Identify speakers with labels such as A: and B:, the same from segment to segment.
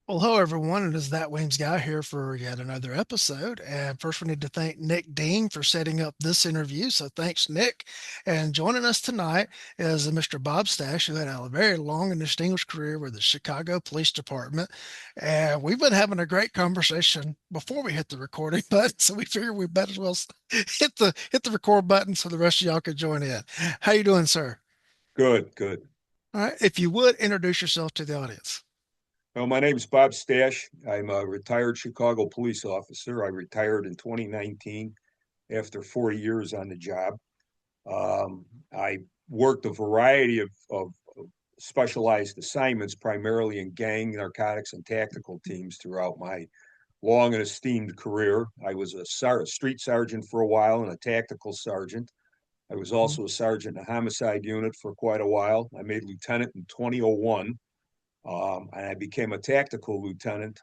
A: Well, hello everyone. It is that Weems guy here for yet another episode. And first, we need to thank Nick Dean for setting up this interview. So thanks, Nick. And joining us tonight is Mr. Bob Stasch, who had a very long and distinguished career with the Chicago Police Department. And we've been having a great conversation before we hit the recording button, so we figured we better as well hit the record button so the rest of y'all could join in. How you doing, sir?
B: Good, good.
A: All right. If you would introduce yourself to the audience.
B: Well, my name is Bob Stasch. I'm a retired Chicago police officer. I retired in 2019 after 40 years on the job. I worked a variety of specialized assignments, primarily in gang, narcotics, and tactical teams throughout my long and esteemed career. I was a street sergeant for a while and a tactical sergeant. I was also a sergeant in a homicide unit for quite a while. I made lieutenant in 2001. And I became a tactical lieutenant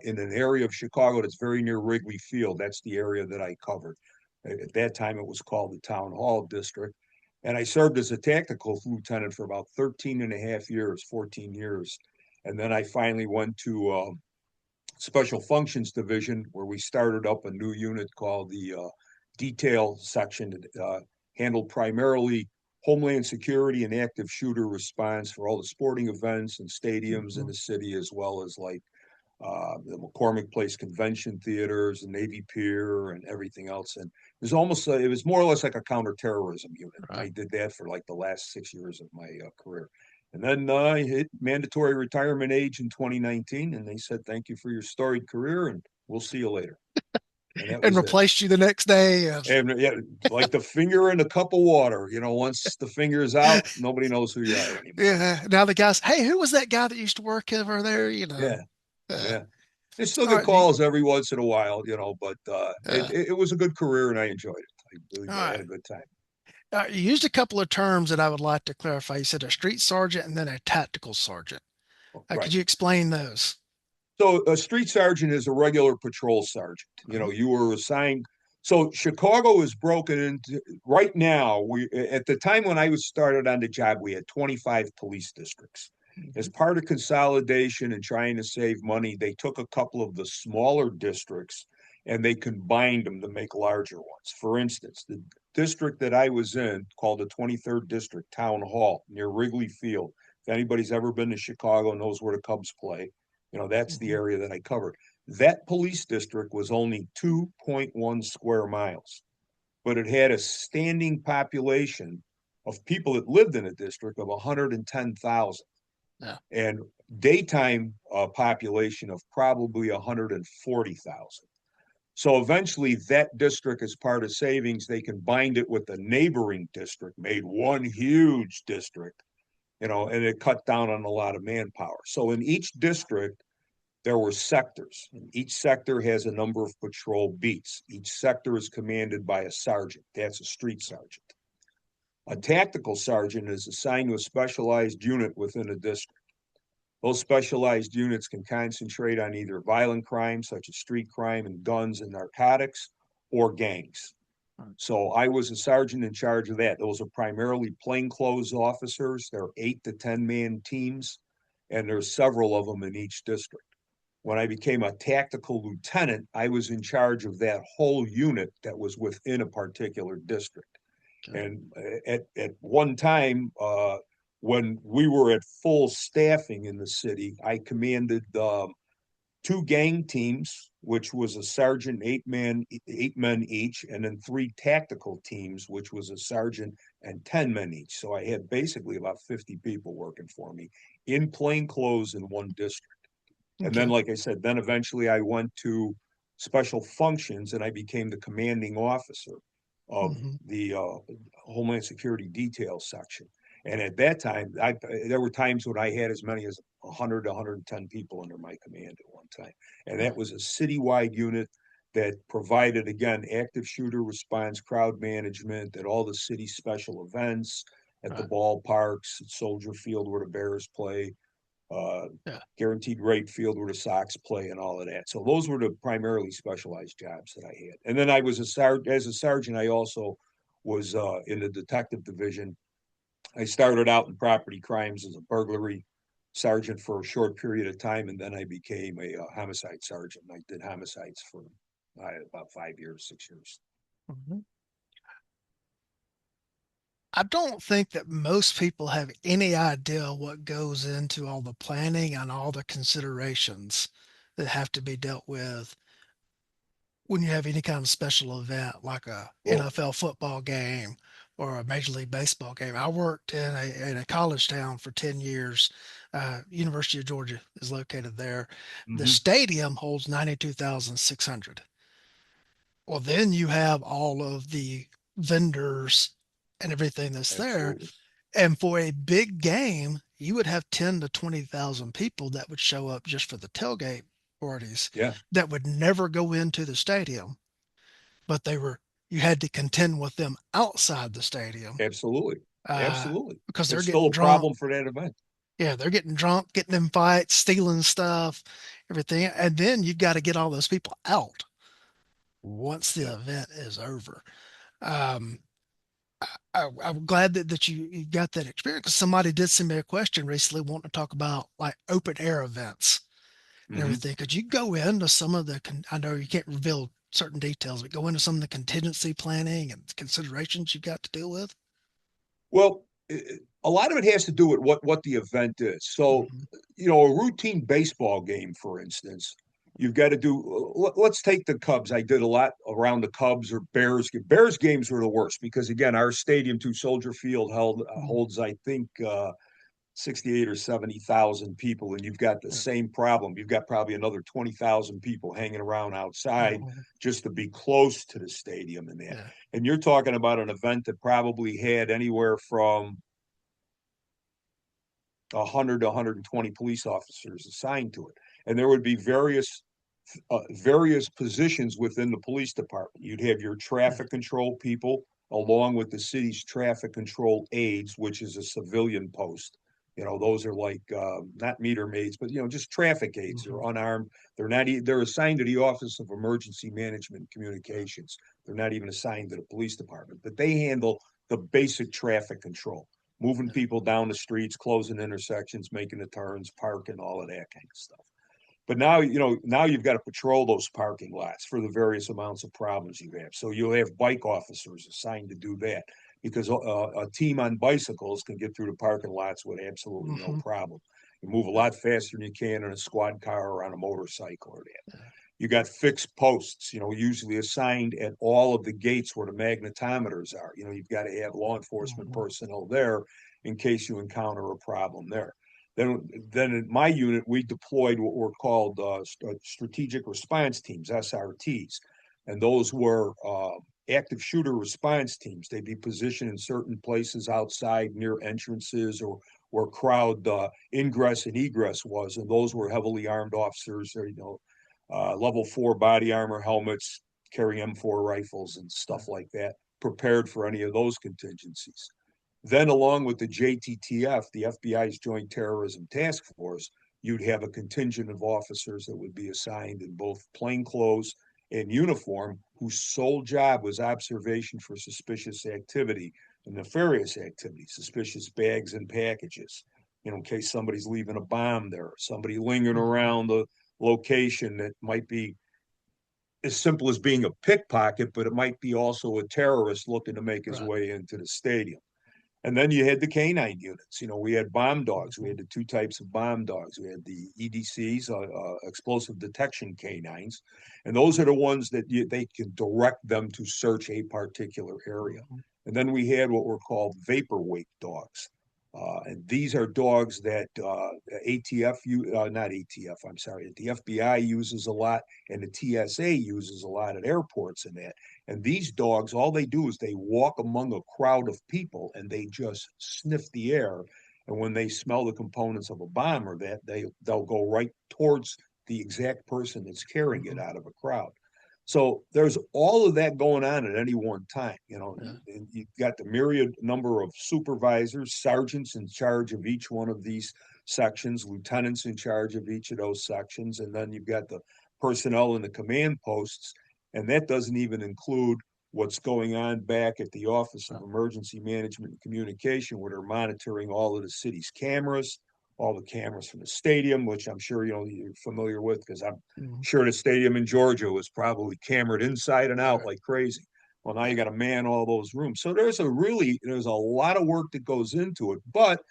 B: in an area of Chicago that's very near Wrigley Field. That's the area that I covered. At that time, it was called the Town Hall District. And I served as a tactical lieutenant for about 13 and a half years, 14 years. And then I finally went to Special Functions Division, where we started up a new unit called the Detail Section that handled primarily homeland security and active shooter response for all the sporting events and stadiums in
A: Mhm.
B: the city, as well as like the McCormick Place Convention Theaters and Navy Pier and everything else. And it was more or less like a counterterrorism unit.
A: Right.
B: I did that for like the last 6 years of my career. And then I hit mandatory retirement age in 2019, and they said, "Thank you for your storied career, and we'll see you later." And that
A: And
B: was it.
A: replaced you the next day.
B: And yeah, like the finger in a cup of water, once the finger is out, nobody knows who you are anymore.
A: Yeah. Now the guys, hey, who was that guy that used to work over there?
B: Yeah,
A: Uh,
B: yeah. They still
A: all
B: get
A: right. Do
B: calls every once in a while, but
A: uh,
B: it was a good career and I enjoyed it. I really
A: all
B: did. I had
A: right.
B: a good time.
A: You used a couple of terms that I would like to clarify. You said a street sergeant and then a tactical sergeant. Could
B: Right.
A: you explain those?
B: So a street sergeant is a regular patrol sergeant.
A: Mhm.
B: You were assigned. So Chicago is broken into right now. We at the time when I was started on the job, we had 25 police districts. As
A: Mhm.
B: part of consolidation and trying to save money, they took a couple of the smaller districts and they combined them to make larger ones. For instance, the district that I was in, called the 23rd District Town Hall near Wrigley Field. If anybody's ever been to Chicago, knows where the Cubs play. That's the
A: Mhm.
B: area that I covered. That police district was only 2.1 square miles, but it had a standing population of people that lived in a district of 110,000
A: Yeah.
B: and daytime population of probably 140,000. So eventually, that district, as part of savings, they combined it with the neighboring district, made one huge district, and it cut down on a lot of manpower. So in each district, there were sectors. And each sector has a number of patrol beats. Each sector is commanded by a sergeant. That's a street sergeant. A tactical sergeant is assigned to a specialized unit within a district. Those specialized units can concentrate on either violent crimes, such as street crime and guns and narcotics, or gangs. So I was a sergeant in charge of that. Those are primarily plainclothes officers. They're 8 to 10 man teams, and there's several of them in each district. When I became a tactical lieutenant, I was in charge of that whole unit that was within a particular district.
A: Okay.
B: And at one time, when we were at full staffing in the city, I commanded two gang teams, which was a sergeant, 8 men each, and then three tactical teams, which was a sergeant and 10 men each. So I had basically about 50 people working for me in plain clothes in one district. And then,
A: Okay.
B: like I said, then eventually I went to special functions and I became the commanding officer of
A: Hmm.
B: the Homeland Security detail section. And at that time, there were times when I had as many as 100 to 110 people under my command at one time. And that was a citywide unit that provided, again, active shooter response, crowd management at all the city special events, at the
A: Right.
B: ballparks, at Soldier Field where the Bears play, uh,
A: Yeah.
B: guaranteed rate field where the Sox play and all of that. So those were the primarily specialized jobs that I had. And then I was as a sergeant, I also was in the detective division. I started out in property crimes as a burglary sergeant for a short period of time, and then I became a homicide sergeant. I did homicides for about 5 years, 6 years.
A: Mhm. I don't think that most people have any idea what goes into all the planning and all the considerations that have to be dealt with when you have any kind of special event like a
B: Well,
A: NFL football game or a Major League Baseball game. I worked in a college town for 10 years. University of Georgia is located there. The
B: mhm,
A: stadium holds 92,600. Well, then you have all of the vendors and everything that's there.
B: absolutely.
A: And for a big game, you would have 10 to 20,000 people that would show up just for the tailgate parties
B: Yeah,
A: that would never go into the stadium, but you had to contend with them outside the stadium
B: absolutely.
A: uh,
B: Absolutely.
A: because they're
B: It's still
A: getting
B: a
A: drunk.
B: problem for that event.
A: Yeah, they're getting drunk, getting in fights, stealing stuff, everything. And then you've got to get all those people out once the
B: Yeah.
A: event is over. Um, I'm glad that you got that experience because somebody did send me a question recently wanting to talk about like open air events and
B: Hmm.
A: everything. Could you go into some of I know you can't reveal certain details, but go into some of the contingency planning and considerations you've got to deal with?
B: Well, a lot of it has to do with what the event is. So,
A: Hmm.
B: a routine baseball game, for instance, you've got to do. Let's take the Cubs. I did a lot around the Cubs or Bears. Bears games were the worst because again, our stadium, to Soldier Field, holds I think 68 or 70,000 people, and you've got the
A: Yeah.
B: same problem. You've got probably another 20,000 people hanging around outside
A: Hmm.
B: just to be close to the stadium and that.
A: Yeah.
B: And you're talking about an event that probably had anywhere from 100 to 120 police officers assigned to it. And there would be various positions within the police department. You'd have your
A: Yeah.
B: traffic control people, along with the city's traffic control aides, which is a civilian post. Those are like not meter maids, but just traffic aides. They're
A: Hmm.
B: unarmed. They're assigned to the Office of Emergency Management and Communications. They're not even assigned to the police department, but they handle the basic traffic control, moving
A: Yeah.
B: people down the streets, closing intersections, making the turns, parking, all of that kind of stuff. But now you've got to patrol those parking lots for the various amounts of problems you have. So you'll have bike officers assigned to do that because a team on bicycles can get through the parking lots with absolutely no
A: Hmm.
B: problem. You move a lot faster than you can in a squad car or on a motorcycle or that.
A: Yeah.
B: You got fixed posts, usually assigned at all of the gates where the magnetometers are. You've got to have law enforcement
A: Hmm.
B: personnel there in case you encounter a problem there. Then in my unit, we deployed what were called strategic response teams, SRTs. And those were active shooter response teams. They'd be positioned in certain places outside near entrances or where crowd ingress and egress was. And those were heavily armed officers, level 4 body armor helmets, carry M4 rifles and stuff like that, prepared for any of those contingencies. Then, along with the JTTF, the FBI's Joint Terrorism Task Force, you'd have a contingent of officers that would be assigned in both plainclothes and uniform, whose sole job was observation for suspicious activity and nefarious activity, suspicious bags and packages, in case somebody's leaving a bomb there, somebody lingering
A: Hmm.
B: around the location that might be as simple as being a pickpocket, but it might be also a terrorist looking to make his
A: Right.
B: way into the stadium. And then you had the canine units. We had bomb dogs. We
A: Hmm.
B: had the two types of bomb dogs. We had the EDCs, explosive detection canines, and those are the ones that they can direct them to search a particular area.
A: Hmm.
B: And then we had what were called vapor wake dogs. And these are dogs that ATF, not ATF, I'm sorry, the FBI uses a lot and the TSA uses a lot at airports and that. And these dogs, all they do is they walk among a crowd of people and they just sniff the air. And when they smell the components of a bomb or that, they'll go right towards the exact person that's carrying it
A: Hmm.
B: out of a crowd. So there's all of that going on at any one time.
A: Yeah.
B: You've got the myriad number of supervisors, sergeants in charge of each one of these sections, lieutenants in charge of each of those sections, and then you've got the personnel in the command posts, and that doesn't even include what's going on back at the Office of
A: Right.
B: Emergency Management and Communication, where they're monitoring all of the city's cameras, all the cameras from the stadium, which I'm sure you're familiar with because I'm
A: Mhm.
B: sure the stadium in Georgia was probably cameraed inside and out
A: Right.
B: like crazy. Well, now you
A: Yeah.
B: got to man all those rooms. So there's a lot of work that goes into it. But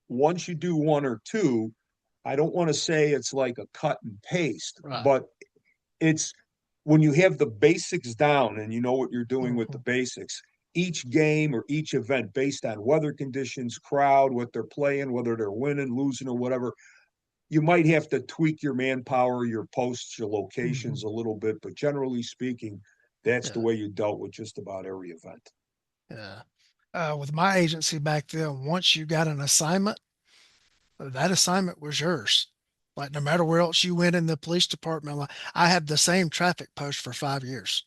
B: once you do one or two, I don't want to say it's like a cut and paste,
A: Right.
B: but it's when you have the basics down and you know what you're doing with the
A: Mhm.
B: basics, each game or each event based on weather conditions, crowd, what they're playing, whether they're winning, losing, or whatever, you might have to tweak your manpower, your posts, your locations
A: Mhm.
B: a little bit. But generally speaking, that's the
A: Yeah.
B: way you dealt with just about every event.
A: Yeah. With my agency back then, once you got an assignment, that assignment was yours. Like no matter where else you went in the police department, like I had the same traffic post for 5 years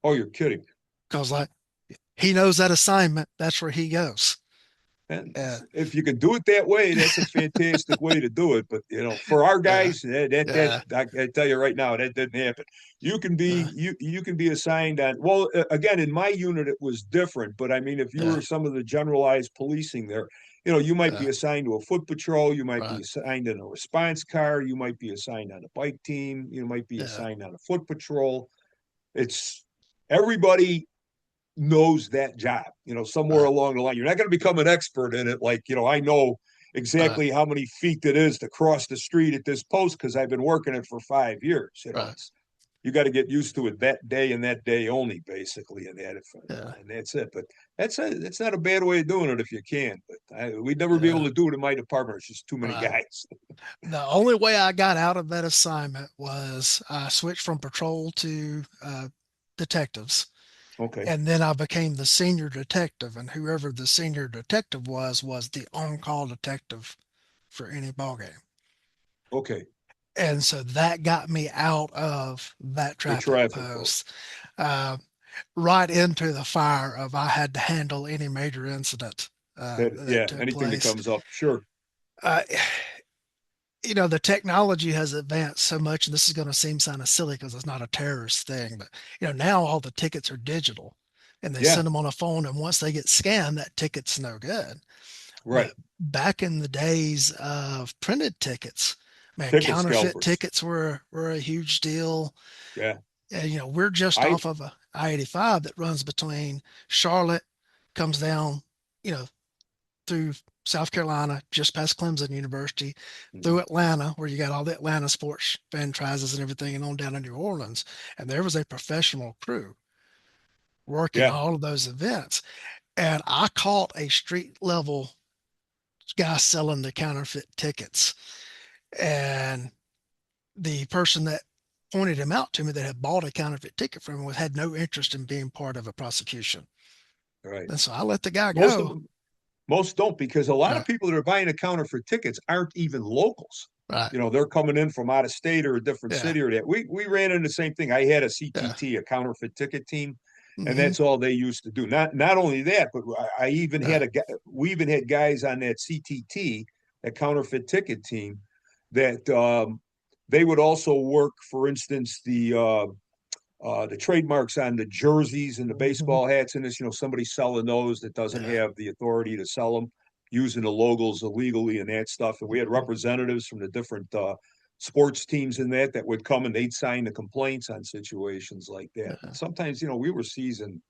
B: Oh, you're kidding.
A: because like he knows that assignment, that's where he goes.
B: And
A: Yeah.
B: if you can do it that way, that's a fantastic way to do it. But for our
A: Yeah.
B: guys, that
A: Yeah.
B: I tell you right now, that didn't happen.
A: Uh,
B: You can be assigned on. Well, again, in my unit it was different. But I mean, if you
A: yeah.
B: were some of the generalized policing there, you might be
A: Yeah.
B: assigned to a foot patrol, you might be
A: Right.
B: assigned in a response car, you might be assigned on a bike team, you might be
A: Yeah.
B: assigned on a foot patrol. It's everybody knows that job, somewhere
A: Right.
B: along the line. You're not going to become an expert in it. Like, I know
A: Right.
B: exactly how many feet it is to cross the street at this post because I've been working it for 5 years.
A: Right.
B: You got to get used to it that day and that day only, basically, and
A: Yeah.
B: and that's it. But that's not a bad way of doing it if you can. But we'd never be able
A: Yeah.
B: to do it in my department. It's just too many
A: Right.
B: guys.
A: The only way I got out of that assignment was I switched from patrol to detectives.
B: Okay,
A: And then I became the senior detective, and whoever the senior detective was the on-call detective for any ball game.
B: okay.
A: And so that got me out of that
B: The
A: traffic
B: traffic post.
A: post, uh, right into the fire of I had to handle any major incident that
B: Yeah,
A: took
B: anything that
A: place.
B: comes up, sure.
A: Uh, the technology has advanced so much, and this is going to seem kind of silly because it's not a terrorist thing, but now all the tickets are digital, and they
B: Yeah,
A: send them on a phone, and once they get scanned, that ticket's no good.
B: right.
A: But back in the days of printed tickets, man,
B: Ticket
A: counterfeit
B: scalpers.
A: tickets were a huge deal.
B: Yeah.
A: And, we're just
B: I
A: off of a I-85 that runs between Charlotte, comes down, you know, through South Carolina, just past Clemson University, through Atlanta, where you got all the Atlanta sports franchises and everything, and on down to New Orleans. And there was a professional crew working
B: yeah,
A: all of those events. And I caught a street level guy selling the counterfeit tickets. And the person that pointed him out to me that had bought a counterfeit ticket from him had no interest in being part of a prosecution.
B: right.
A: And so I let the guy
B: Most of
A: go.
B: them, most don't because a lot of
A: Right,
B: people that are buying a counterfeit tickets aren't even locals.
A: right.
B: They're coming in from out of state or a different
A: Yeah,
B: city or that. We ran into the same thing. I had a
A: yeah.
B: CTT, a counterfeit ticket team, and
A: Mm-hmm.
B: that's all they used to do. Not only that, but I even
A: Right,
B: had we even had guys on that CTT, that counterfeit ticket team, that they would also work, for instance, the trademarks on the jerseys and the
A: mm-hmm.
B: baseball hats and this, somebody selling those that doesn't
A: Yeah.
B: have the authority to sell them, using the logos illegally and that stuff. And we had
A: Mm-hmm.
B: representatives from the different sports teams in that would come and they'd sign the complaints on situations like that. And
A: Yeah,
B: sometimes, we were seasoned.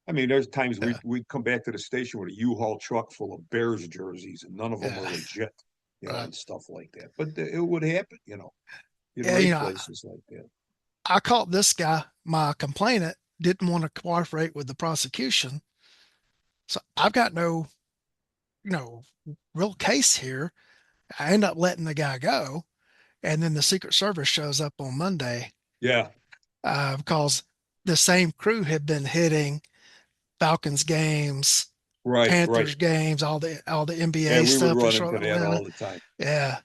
B: I mean, there's times
A: yeah,
B: we'd come back to the station with a U-Haul truck full of Bears jerseys and none of them
A: yeah.
B: were legit,
A: Right.
B: and stuff like that. But it would happen, You'd
A: Yeah,
B: raid places like that.
A: I caught this guy, my complainant, didn't want to cooperate with the prosecution. So I've got no, you know, real case here. I end up letting the guy go. And then the Secret Service shows up on Monday
B: Yeah,
A: because the same crew had been hitting Falcons games,
B: right, right.
A: Panthers games, all the
B: Yeah,
A: NBA
B: we would
A: stuff in
B: run into
A: Charlotte,
B: that
A: Atlanta.
B: all the time.
A: Yeah.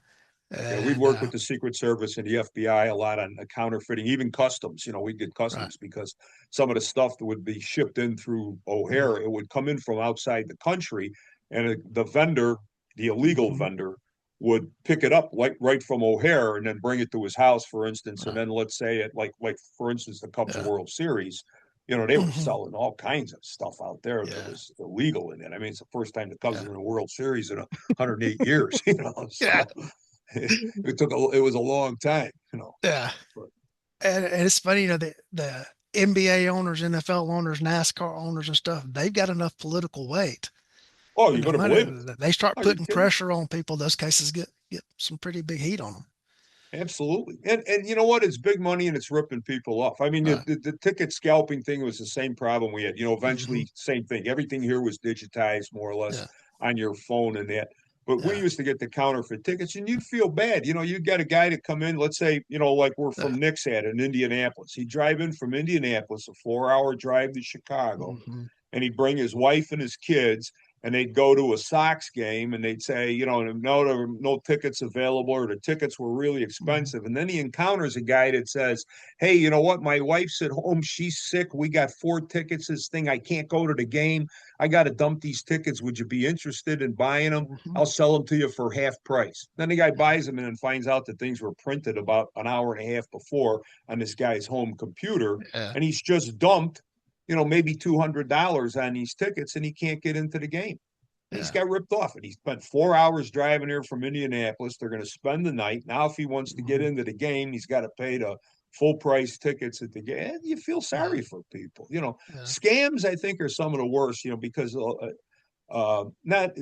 B: Yeah, we'd
A: And
B: work with the Secret Service and the FBI a lot on counterfeiting, even customs. We'd get
A: right.
B: customs because some of the stuff that would be shipped in through O'Hare,
A: Mm-hmm.
B: it would come in from outside the country, and the vendor, the illegal
A: Mm-hmm.
B: vendor, would pick it up like right from O'Hare and then bring it to his house, for instance. And
A: Right.
B: then let's say it like for instance the Cubs
A: Yeah.
B: World Series, They were
A: Hmm.
B: selling all kinds of stuff out there that
A: Yeah.
B: was illegal in it. I mean, it's the first time the Cubs
A: Yeah.
B: were in a World Series in 108 years,
A: Yeah.
B: so it was a long time.
A: Yeah.
B: But
A: And it's funny, the NBA owners, NFL owners, NASCAR owners, and stuff. They've got enough political weight
B: oh,
A: and
B: you
A: the
B: better
A: money
B: believe it.
A: that they start
B: Are you
A: putting
B: kidding?
A: pressure on people. Those cases get some pretty big heat on them.
B: Absolutely. And you know what? It's big money and it's ripping people off. I mean,
A: Right.
B: the ticket scalping thing was the same problem we had.
A: Hmm.
B: Eventually, same thing. Everything here was digitized more or less
A: Yeah.
B: on your phone and that. But we
A: Yeah.
B: used to get the counterfeit tickets and you'd feel bad. You'd get a guy to come in, let's say, like we're
A: Yeah.
B: from Nick's at in Indianapolis. He'd drive in from Indianapolis, a 4 hour drive to Chicago,
A: Hmm.
B: and he'd bring his wife and his kids and they'd go to a Sox game and they'd say, no, there were no tickets available or the tickets were really
A: Hmm.
B: expensive. And then he encounters a guy that says, hey, you know what? My wife's at home. She's sick. We got 4 tickets. This thing, I can't go to the game. I got to dump these tickets. Would you be interested in buying them?
A: Hmm.
B: I'll sell them to you for half price. Then the guy
A: Yeah.
B: buys them and then finds out that things were printed about an hour and a half before on this guy's home computer.
A: Yeah.
B: And he's just dumped maybe $200 on these tickets and he can't get into the game. And he's
A: Yeah.
B: got ripped off. And he spent 4 hours driving here from Indianapolis. They're going to spend the night. Now, if he wants to get
A: Hmm.
B: into the game, he's got to pay the full price tickets at the game. You feel
A: Yeah.
B: sorry for people.
A: Yeah.
B: Scams, I think, are some of the worst, because not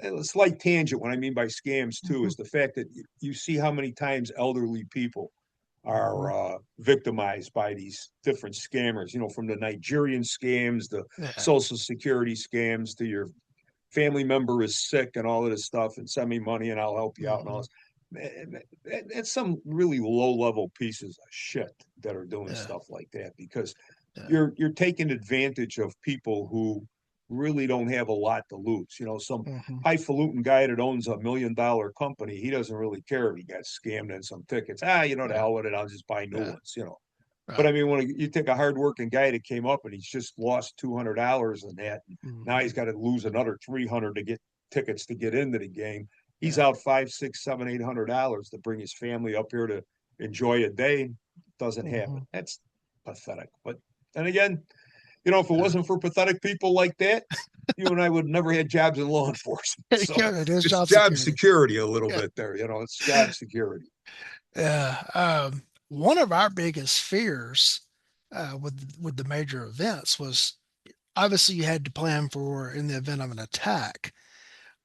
B: a slight tangent. What I mean by scams, too,
A: Hmm.
B: is the fact that you see how many times elderly people
A: Hmm.
B: are victimized by these different scammers, from the Nigerian scams, the
A: Yeah.
B: social security scams, to your family member is sick and all of this stuff and send me money and I'll help you out and all
A: Hmm.
B: this. It's some really low level pieces of shit that are doing
A: Yeah.
B: stuff like that because
A: Yeah.
B: you're taking advantage of people who really don't have a lot to lose. Some
A: Hmm.
B: highfalutin guy that owns $1 million company, he doesn't really care if he got scammed in some tickets. The
A: Yeah.
B: hell with it. I'll just buy new
A: Yeah.
B: ones. But
A: Right.
B: I mean, when you take a hardworking guy that came up and he's just lost $200 in that, and now
A: Hmm.
B: he's got to lose another 300 to get tickets to get into the game. He's
A: Yeah.
B: out five, six, seven, $800 to bring his family up here to enjoy a day. Doesn't happen.
A: Hmm.
B: That's pathetic. But then again, if it
A: Yeah.
B: wasn't for pathetic people like that, you and I would never had jobs in law enforcement. So
A: Yeah, it is
B: it's
A: job
B: job
A: security.
B: security a little
A: Yeah.
B: bit there. It's job security.
A: Yeah. One of our biggest fears with the major events was obviously you had to plan for in the event of an attack,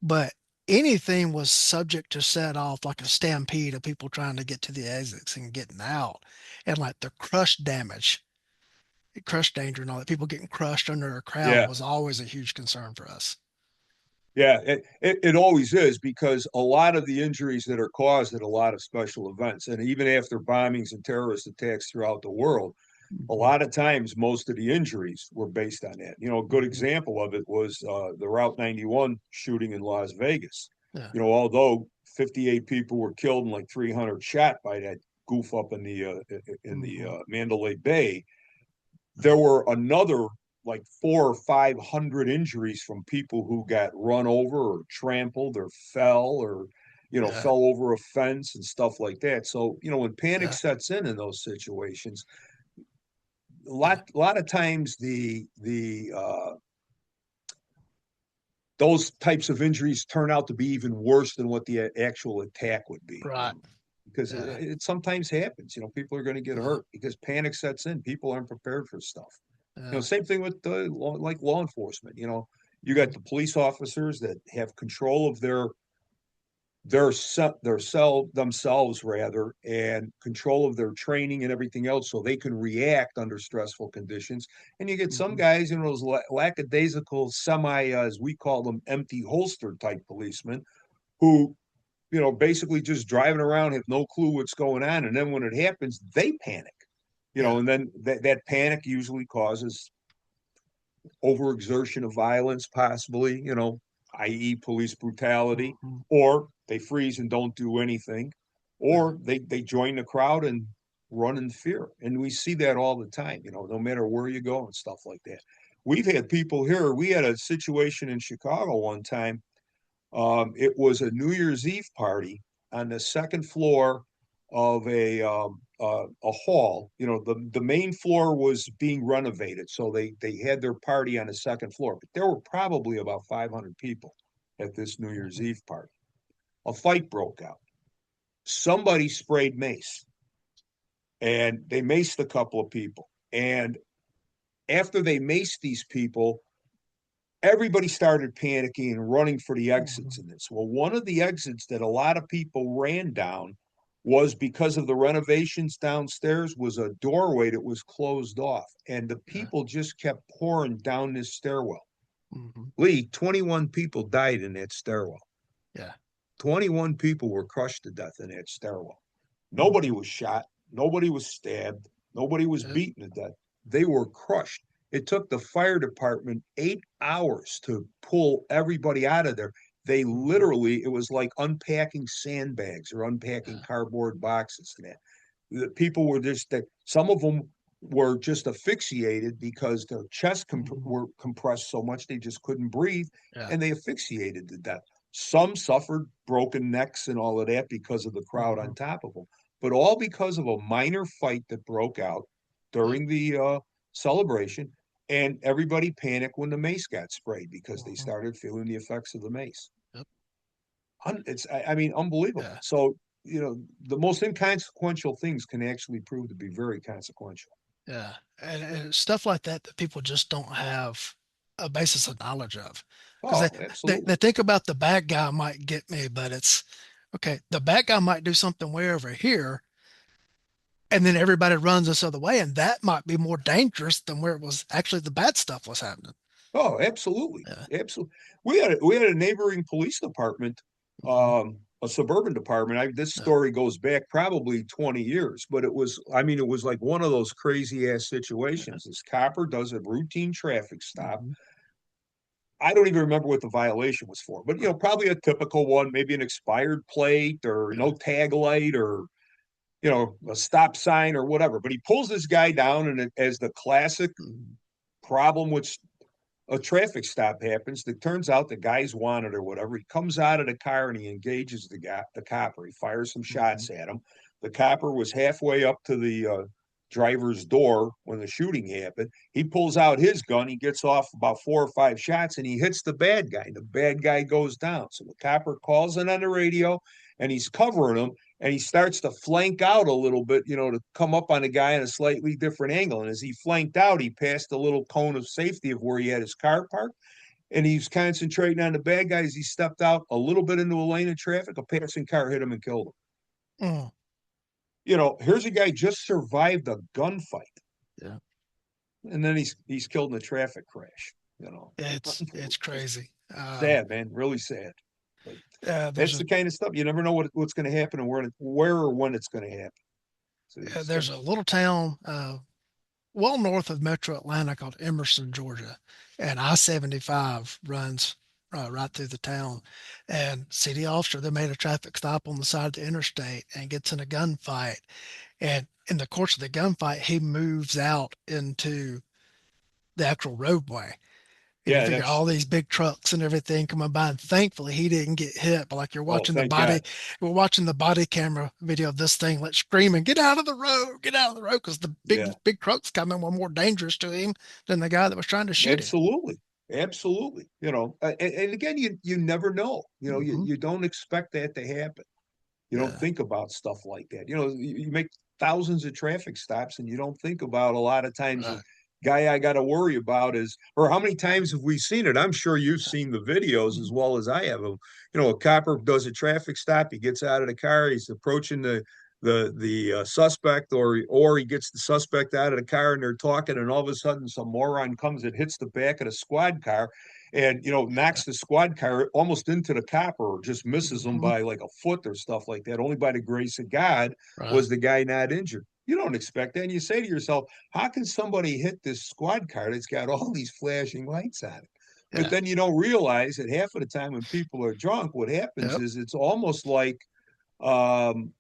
A: but anything was subject to set off like a stampede of people trying to get to the exits and getting out, and like the crush damage, crush danger, and all that. People getting crushed under a crowd
B: Yeah.
A: was always a huge concern for us.
B: Yeah, it always is because a lot of the injuries that are caused at a lot of special events, and even after bombings and terrorist attacks throughout the world, a
A: Hmm.
B: lot of times most of the injuries were based on that. A good
A: Hmm.
B: example of it was the Route 91 shooting in Las Vegas.
A: Yeah.
B: Although 58 people were killed and like 300 shot by that goof up in the
A: Hmm.
B: Mandalay Bay, there were another like 400 or 500 injuries from people who got run over or trampled or fell or
A: Yeah.
B: fell over a fence and stuff like that. So when panic
A: Yeah.
B: sets in those situations, a
A: Yeah.
B: lot of times the those types of injuries turn out to be even worse than what the actual attack would be.
A: Right.
B: Because
A: Yeah.
B: it sometimes happens. People are going to get
A: Yeah.
B: hurt because panic sets in. People aren't prepared for stuff.
A: Yeah.
B: Same thing with like law enforcement. You got
A: Mhm.
B: the police officers that have control of their cell themselves rather, and control of their training and everything else, so they can react under stressful conditions. And you get some
A: Mhm.
B: guys, those lackadaisical, semi, as we call them, empty holster type policemen, who basically just driving around, have no clue what's going on, and then when it happens, they panic.
A: Yeah.
B: And then that panic usually causes overexertion of violence, possibly, i.e., police brutality,
A: Mhm.
B: or they freeze and don't do anything,
A: Yeah.
B: or they join the crowd and run in fear. And we see that all the time, no matter where you go and stuff like that. We've had people here. We had a situation in Chicago one time. It was a New Year's Eve party on the second floor of a hall. You know, the main floor was being renovated, so they had their party on the second floor. But there were probably about 500 people at this New Year's
A: Mhm.
B: Eve party. A fight broke out. Somebody sprayed mace, and they maced a couple of people. And after they maced these people, everybody started panicking and running for the exits
A: Mhm.
B: in this. Well, one of the exits that a lot of people ran down was because of the renovations downstairs was a doorway that was closed off, and the
A: Yeah.
B: people just kept pouring down this stairwell.
A: Mhm.
B: Lee, 21 people died in that stairwell.
A: Yeah.
B: 21 people were crushed to death in that stairwell. Nobody
A: Mhm.
B: was shot. Nobody was stabbed. Nobody was
A: Yep.
B: beaten to death. They were crushed. It took the fire department 8 hours to pull everybody out of there. They
A: Mhm.
B: literally, it was like unpacking sandbags or unpacking
A: Yeah.
B: cardboard boxes and that. The people were just that some of them were just asphyxiated because their chest
A: Mhm.
B: were compressed so much they just couldn't breathe,
A: Yeah.
B: and they asphyxiated to death. Some suffered broken necks and all of that because of the crowd on
A: Mhm.
B: top of them, but all because of a minor fight that broke out
A: Yep.
B: during the celebration. And everybody panicked when the mace got sprayed because they
A: Mhm.
B: started feeling the effects of the mace.
A: Yep.
B: It's, I mean, unbelievable.
A: Yeah.
B: So, you know, the most inconsequential things can actually prove to be very consequential.
A: Yeah. And stuff like that that people just don't have a basis of knowledge of. Because
B: Oh,
A: they
B: absolutely.
A: think about the bad guy might get me, but it's okay. The bad guy might do something way over here, and then everybody runs this other way, and that might be more dangerous than where it was actually the bad stuff was happening.
B: Oh, absolutely.
A: Yeah.
B: Absolutely. We had a neighboring police department,
A: Mhm.
B: a suburban department. This
A: Yeah.
B: story goes back probably 20 years, but it was, I mean, it was like one of those crazy ass
A: Yeah.
B: situations. This copper does a routine traffic stop.
A: Mhm.
B: I don't even remember what the violation was for, but you know, probably a typical one, maybe an expired plate or
A: Yeah.
B: no tag light or you know, a stop sign or whatever. But he pulls this guy down, and as the classic
A: Mhm.
B: problem with a traffic stop happens, it turns out the guy's wanted or whatever. He comes out of the car and he engages the copper. He fires some
A: Mhm.
B: shots at him. The copper was halfway up to the driver's door when the shooting happened. He pulls out his gun. He gets off about 4 or 5 shots and he hits the bad guy. The bad guy goes down. So the copper calls in on the radio and he's covering him, and he starts to flank out a little bit, you know, to come up on the guy in a slightly different angle. And as he flanked out, he passed a little cone of safety of where he had his car parked. And he's concentrating on the bad guy as he stepped out a little bit into a lane of traffic. A passing car hit him and killed him.
A: Mm.
B: You know, here's a guy just survived a gunfight,
A: Yeah.
B: and then he's killed in a traffic crash. You know,
A: It's
B: just
A: crazy.
B: sad, man, really sad. But
A: There's
B: that's
A: a
B: the kind of stuff you never know what's going to happen and where or when it's going to happen. So you just got
A: there's a little town well north of Metro Atlanta called Emerson, Georgia, and I-75 runs right through the town. And city officer, they made a traffic stop on the side of the interstate and gets in a gunfight. And in the course of the gunfight, he moves out into the actual roadway. And you
B: yeah,
A: figure
B: that's
A: all these big trucks and everything coming by, and thankfully he didn't get hit. But like
B: oh, thank God.
A: we're watching the body camera video of this thing, like screaming, "Get out of the road! Get out of the road!" Because the
B: Yeah,
A: big trucks coming were more dangerous to him than the guy that was trying to shoot him.
B: absolutely. Absolutely. You know, and again, you never know. You know,
A: Hmm.
B: you don't expect that to happen. You don't
A: Yeah,
B: think about stuff like that. You know, you make thousands of traffic stops and you don't think about a lot of times the
A: right.
B: guy I got to worry about is, or how many times have we seen it? I'm sure you've seen the videos as
A: Mhm.
B: well as I have. You know, a copper does a traffic stop. He gets out of the car. He's approaching the suspect, or he gets the suspect out of the car and they're talking, and all of a sudden some moron comes and hits the back of the squad car and you know knocks the squad car almost into the copper or just misses him
A: Mhm.
B: by like a foot or stuff like that. Only by the grace of God
A: Right.
B: was the guy not injured. You don't expect that, and you say to yourself, how can somebody hit this squad car that's got all these flashing lights on it? But
A: Yeah.
B: then you don't realize that half of the time when people are drunk, what happens
A: Yep.
B: is it's almost like um,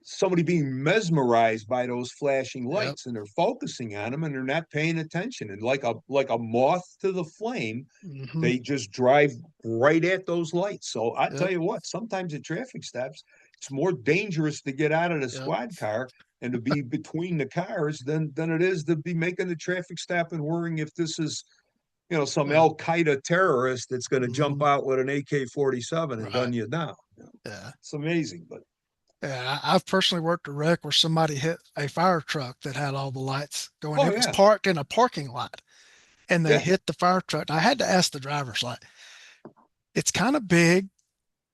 B: somebody being mesmerized by those flashing
A: Yep.
B: lights, and they're focusing on them and they're not paying attention, and like a moth to the flame,
A: Hmm.
B: they just drive right at those lights. So I tell
A: Yep.
B: you what, sometimes at traffic stops, it's more dangerous to get out of the
A: Yep.
B: squad car and to be between the cars than it is to be making the traffic stop and worrying if this is, some
A: Yeah.
B: Al Qaeda terrorist that's going to jump
A: Mhm.
B: out with an AK-47 and gun
A: Right.
B: you down.
A: Yeah.
B: It's amazing, but
A: Yeah. I've personally worked a wreck where somebody hit a fire truck that had all the lights going.
B: oh
A: It was
B: yeah,
A: parked in a parking lot and they
B: yeah,
A: hit the fire truck. I had to ask the drivers, like, it's kind of big.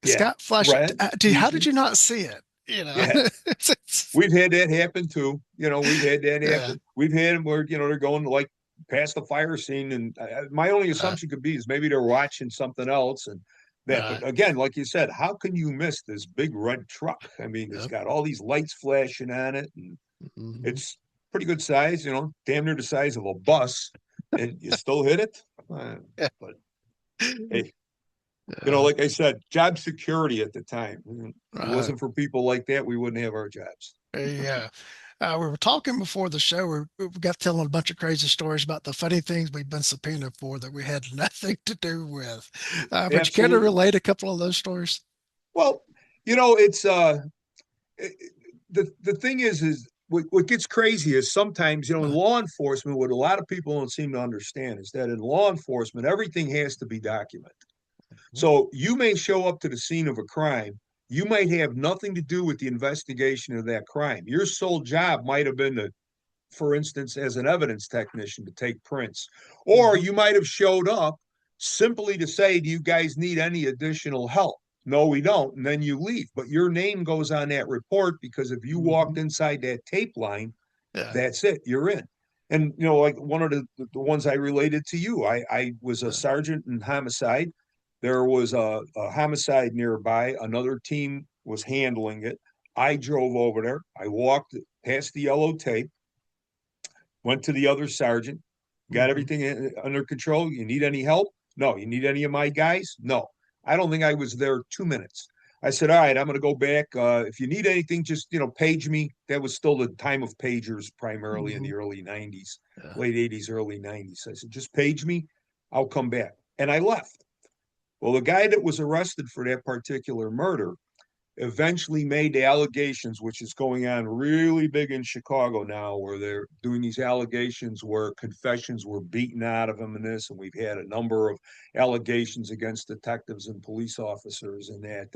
A: It's
B: yeah,
A: got flashing.
B: red.
A: How did
B: Mm-hmm.
A: you not see it? You know,
B: Yeah,
A: it's,
B: we've had that happen too. We've had that
A: yeah.
B: happen. We've had them where they're going like past the fire scene, and my only
A: Uh,
B: assumption could be is maybe they're watching something else and that.
A: right.
B: But again, like you said, how can you miss this big red truck? I mean, it's
A: Yep.
B: got all these lights flashing on it, and
A: Hmm.
B: it's pretty good size. Damn near the size of a bus, and you still hit it.
A: Yeah.
B: But hey,
A: Yeah.
B: like I said, job security at the time. If it
A: Right.
B: wasn't for people like that, we wouldn't have our jobs.
A: Yeah. We were talking before the show. We got telling a bunch of crazy stories about the funny things we've been subpoenaed for that we had nothing to do with. But you care to
B: Absolutely.
A: relate a couple of those stories?
B: Well, it's it, the thing is what gets crazy is sometimes in
A: Uh,
B: law enforcement, what a lot of people don't seem to understand is that in law enforcement everything has to be documented. So you may show up to the scene of a crime. You might have nothing to do with the investigation of that crime. Your sole job might have been to, for instance, as an evidence technician to take prints. Or
A: mhm,
B: you might have showed up simply to say, do you guys need any additional help? No, we don't. And then you leave. But your name goes on that report because if you walked
A: mhm.
B: inside that tape line,
A: Yeah.
B: that's it, you're in. And, like one of the ones I related to you, I was a
A: Yeah.
B: sergeant in homicide. There was a homicide nearby. Another team was handling it. I drove over there. I walked past the yellow tape, went to the other sergeant, got
A: Mhm,
B: everything under control. You need any help? No. You need any of my guys? No. I don't think I was there 2 minutes. I said, all right, I'm going to go back. If you need anything, just, page me. That was still the time of pagers, primarily in
A: mhm.
B: the early 90s,
A: Yeah.
B: late 80s, early 90s. I said, just page me. I'll come back. And I left. Well, the guy that was arrested for that particular murder eventually made the allegations, which is going on really big in Chicago now, where they're doing these allegations where confessions were beaten out of him in this, and we've had a number of allegations against detectives and police officers and that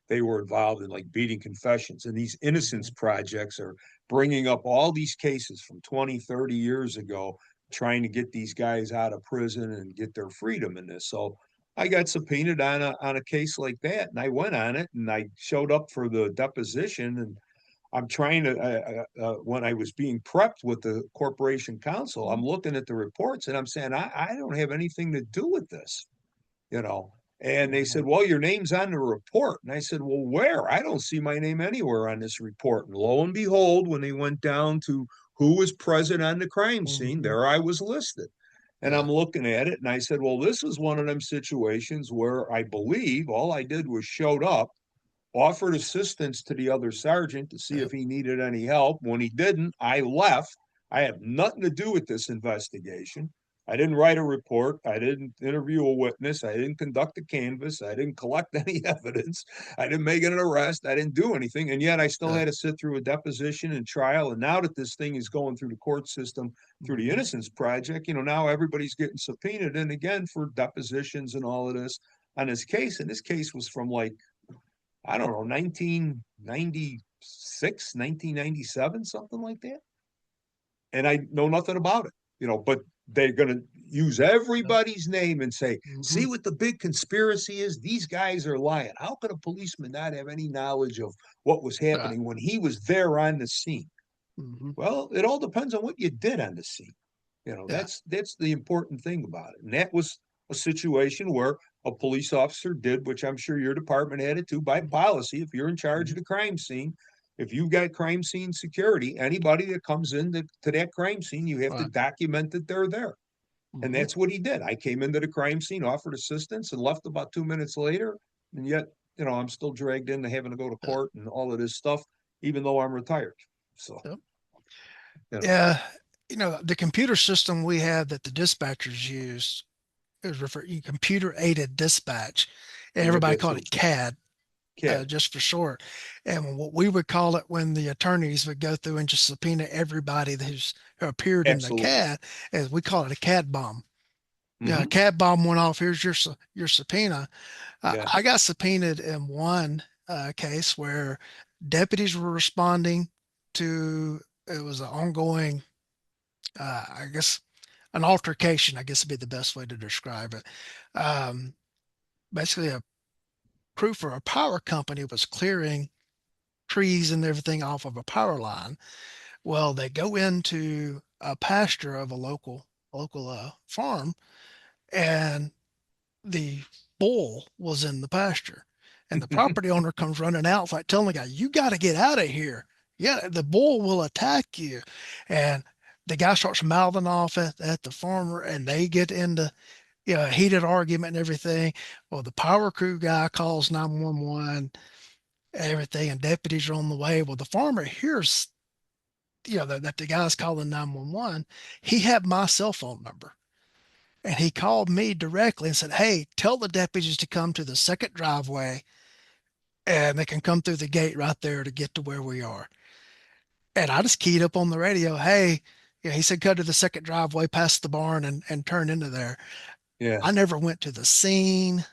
B: they were involved in like beating confessions. And these innocence
A: Mhm.
B: projects are bringing up all these cases from 20, 30 years ago, trying to get these guys out of prison and get their freedom in this. So I got subpoenaed on a case like that, and I went on it, and I showed up for the deposition, and I'm trying to when I was being prepped with the corporation counsel, I'm looking at the reports, and I'm saying I don't have anything to do with this, you know. And they said,
A: Mhm.
B: well, your name's on the report. And I said, well, where? I don't see my name anywhere on this report. And lo and behold, when they went down to who was present on the crime scene,
A: Mhm.
B: there I was listed. And
A: Yeah.
B: I'm looking at it and I said, well, this is one of them situations where I believe all I did was showed up, offered assistance to the other sergeant to see if
A: Yep.
B: he needed any help. When he didn't, I left. I had nothing to do with this investigation. I didn't write a report. I didn't interview a witness. I didn't conduct a canvass. I didn't collect any evidence. I didn't make an arrest. I didn't do anything. And yet I still
A: Yeah.
B: had to sit through a deposition and trial. And now that this thing is going through the court system, through the
A: Mhm.
B: Innocence Project, now everybody's getting subpoenaed in again for depositions and all of this on this case. And this case was from like I don't know, 1996, 1997, something like that. And I know nothing about it, but they're going to use
A: Yep.
B: everybody's name and say, see
A: Mhm.
B: what the big conspiracy is? These guys are lying. How could a policeman not have any knowledge of what was
A: Right.
B: happening when he was there on the scene?
A: Mhm.
B: Well, it all depends on what you did on the scene.
A: Yeah.
B: That's the important thing about it. And that was a situation where a police officer did, which I'm sure your department had it too by policy. If you're in charge of
A: Mhm.
B: the crime scene, if you've got crime scene security, anybody that comes to that crime scene, you have to
A: Right.
B: document that they're there. And
A: Mhm.
B: that's what he did. I came into the crime scene, offered assistance, and left about 2 minutes later. And yet, I'm still dragged into having to go to
A: Yeah.
B: court and all of this stuff, even though I'm retired. So,
A: Yep.
B: you know,
A: Yeah. The computer system we have that the dispatchers use is referred computer aided dispatch, and
B: we have
A: everybody
B: that
A: called
B: too.
A: it CAD.
B: CAD.
A: just for short. And what we would call it when the attorneys would go through and just subpoena everybody who appeared in the
B: Absolutely.
A: CAD, is we call it a CAD bomb. Yeah, a
B: Hmm.
A: CAD bomb went off. Here's your subpoena.
B: Yeah.
A: I got subpoenaed in one case where deputies were responding to, it was an ongoing, I guess, an altercation, I guess would be the best way to describe it. Um, Basically, a crew for a power company was clearing trees and everything off of a power line. Well, they go into a pasture of a local farm, and the bull was in the pasture. And the property owner comes running out, like telling the guy, "You got to get out of here. Yeah, the bull will attack you." And the guy starts mouthing off at the farmer, and they get into, a heated argument and everything. Well, the power crew guy calls 911, everything, and deputies are on the way. Well, the farmer hears, that the guy's calling 911. He had my cell phone number. And he called me directly and said, "Hey, tell the deputies to come to the second driveway, and they can come through the gate right there to get to where we are." And I just keyed up on the radio, "Hey," he said, "Go to the second driveway past the barn and turn into there."
B: Yeah.
A: I never went to the scene,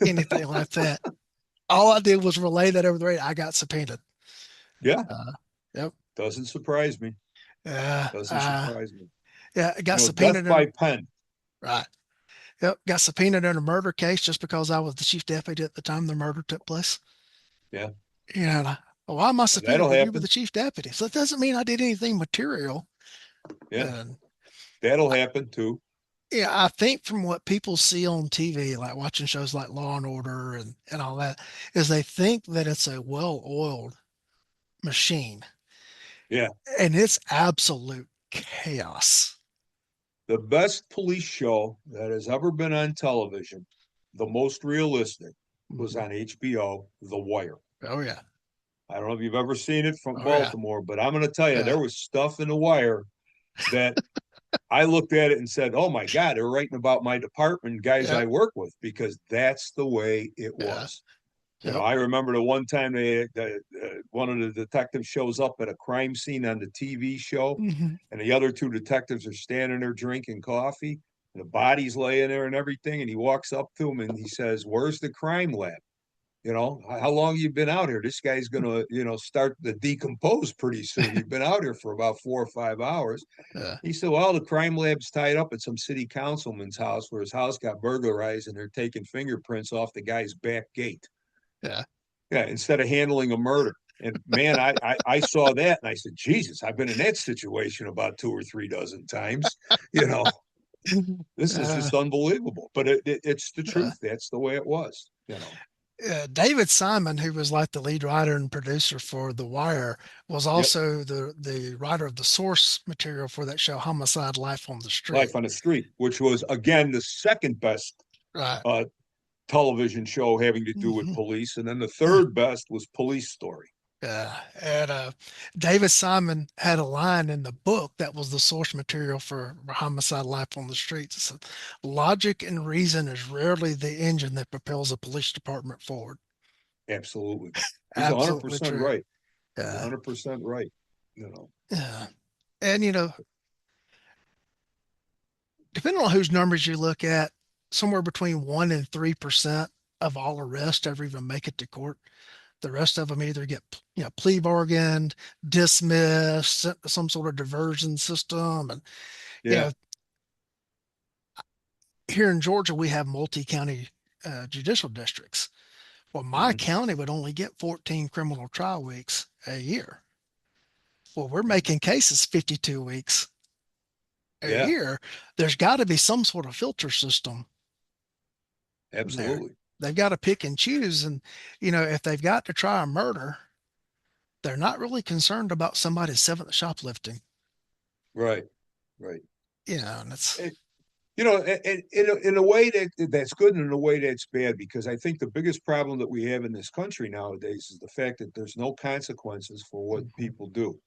A: anything like that. All I did was relay that over the radio. I got subpoenaed.
B: Yeah.
A: Uh, yep.
B: Doesn't surprise me.
A: Uh,
B: Doesn't
A: uh,
B: surprise me.
A: yeah, I got
B: Death
A: subpoenaed
B: by
A: in,
B: pen.
A: right. Yep. Got subpoenaed in a murder case just because I was the chief deputy at the time the murder took place.
B: Yeah.
A: Yeah. Why am I subpoenaed?
B: That'll
A: Well, you were
B: happen.
A: the chief deputy. So that doesn't mean I did anything material.
B: Yeah.
A: And
B: That'll happen too.
A: yeah, I think from what people see on TV, like watching shows like Law and Order and all that, is they think that it's a well-oiled machine,
B: Yeah.
A: and it's absolute chaos.
B: The best police show that has ever been on television, the most realistic, was
A: Mhm.
B: on HBO, The Wire.
A: Oh yeah.
B: I don't know if you've ever seen it from
A: Oh yeah.
B: Baltimore, but I'm going to tell you,
A: Yeah.
B: there was stuff in The Wire that I looked at it and said, "Oh my God, they're writing about my department, guys
A: Yep.
B: I work with," because that's the way it
A: Yeah.
B: was.
A: Yep.
B: I remember the one time one of the detectives shows up at a crime scene on the TV show,
A: Hmm.
B: and the other two detectives are standing there drinking coffee, and the body's laying there and everything. And he walks up to him and he says, "Where's the crime lab? How long you been out here? This guy's gonna, start to decompose pretty soon. You've been out here for about 4 or 5 hours."
A: Yeah.
B: He said, "Well, the crime lab's tied up at some city councilman's house where his house got burglarized, and they're taking fingerprints off the guy's back gate."
A: Yeah.
B: Yeah, instead of handling a murder. And man, I saw that and I said, Jesus, I've been in that situation about 2 or 3 dozen times. You know, this is
A: Uh,
B: just unbelievable. But it's the
A: uh,
B: truth. That's the way it was.
A: David Simon, who was like the lead writer and producer for The Wire, was
B: Yep.
A: also the writer of the source material for that show, Homicide: Life on the Street.
B: Life on the Street, which was again the second best
A: Right.
B: uh, television show having to do with
A: Hmm.
B: police, and then the
A: Yeah.
B: third best was Police Story.
A: Yeah. And David Simon had a line in the book that was the source material for Homicide: Life on the Street. It said, "Logic and reason is rarely the engine that propels a police department forward."
B: Absolutely, he's one hundred
A: Absolutely
B: percent
A: true.
B: right. He's
A: Yeah.
B: 100% right. You know.
A: Yeah. And, depending on whose numbers you look at, somewhere between 1% and 3% of all arrests ever even make it to court. The rest of them either get, plea bargained, dismissed, sent to some sort of diversion system. And, you
B: Yeah.
A: know, here in Georgia, we have multi-county judicial districts. Well, my
B: Hmm.
A: county would only get 14 criminal trial weeks a year. Well, we're making cases 52 weeks a
B: Yeah.
A: year. There's got to be some sort of filter system there.
B: Absolutely.
A: They've got to pick and choose. And, if they've got to try a murder, they're not really concerned about somebody's seventh shoplifting,
B: Right. Right.
A: and it's,
B: And, in a way that's good and in a way that's bad, because I think the biggest problem that we have in this country nowadays is the fact that there's no consequences for what
A: mhm.
B: people do.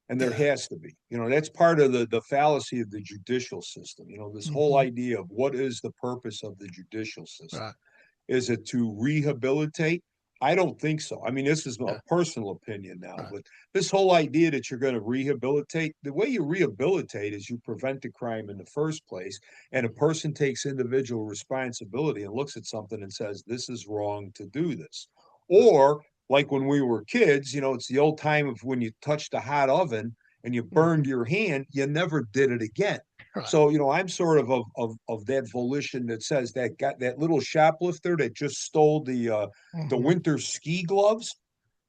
B: And there
A: Yeah.
B: has to be. That's part of the fallacy of the judicial system. This whole
A: Hmm.
B: idea of what is the purpose of the judicial system.
A: Right.
B: Is it to rehabilitate? I don't think so. I mean, this is a
A: Yeah.
B: personal opinion now,
A: Right.
B: but this whole idea that you're going to rehabilitate, the way you rehabilitate is you prevent the crime in the first place, and a
A: Mhm.
B: person takes individual responsibility and looks at something and says, this is wrong to do this.
A: Right.
B: Or like when we were kids, it's the old time of when you touched a hot oven and you burned
A: Mhm.
B: your hand, you never did it again.
A: Right.
B: So, I'm sort of that volition that says that got that little shoplifter that just stole the
A: Mhm.
B: winter ski gloves,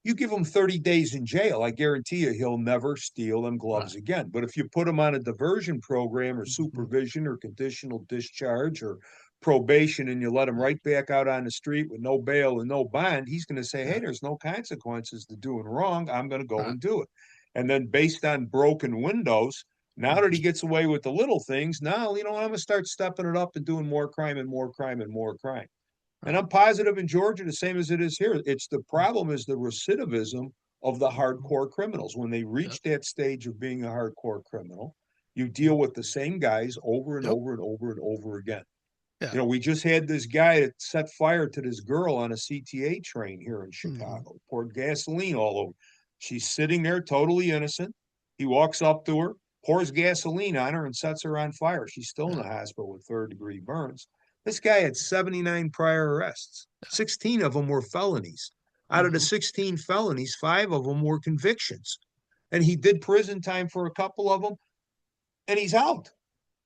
B: you give him 30 days in jail. I guarantee you he'll never steal them
A: Right.
B: gloves again. But if you put him on a diversion program or
A: Mhm.
B: supervision or conditional discharge or probation and you let him
A: Yeah.
B: right back out on the street with no bail and no bond, he's going to say, hey,
A: Yeah.
B: there's no consequences to doing wrong. I'm going to go
A: Right.
B: and do it. And then based on broken windows, now that he
A: Mhm.
B: gets away with the little things, now, I'm going to start stepping it up and doing more crime and more crime and more crime. And
A: Right.
B: I'm positive in Georgia, the same as it is here. It's the problem is the recidivism of the
A: Mhm.
B: hardcore criminals. When they
A: Yep.
B: reach that stage of being a hardcore criminal, you
A: Mhm.
B: deal with the same guys over and
A: Yep.
B: over and over and over again.
A: Yeah.
B: We just had this guy that set fire to this girl on a CTA train here in
A: Mhm.
B: Chicago, poured gasoline all over. She's sitting there totally innocent. He walks up to her, pours gasoline on her, and sets her on fire. She's still in
A: Yeah.
B: the hospital with third-degree burns. This guy had 79 prior arrests.
A: Yeah.
B: 16 of them were felonies. Out of the
A: Mhm.
B: 16 felonies, 5 of them were convictions. And he did prison time for a couple of them, and he's out.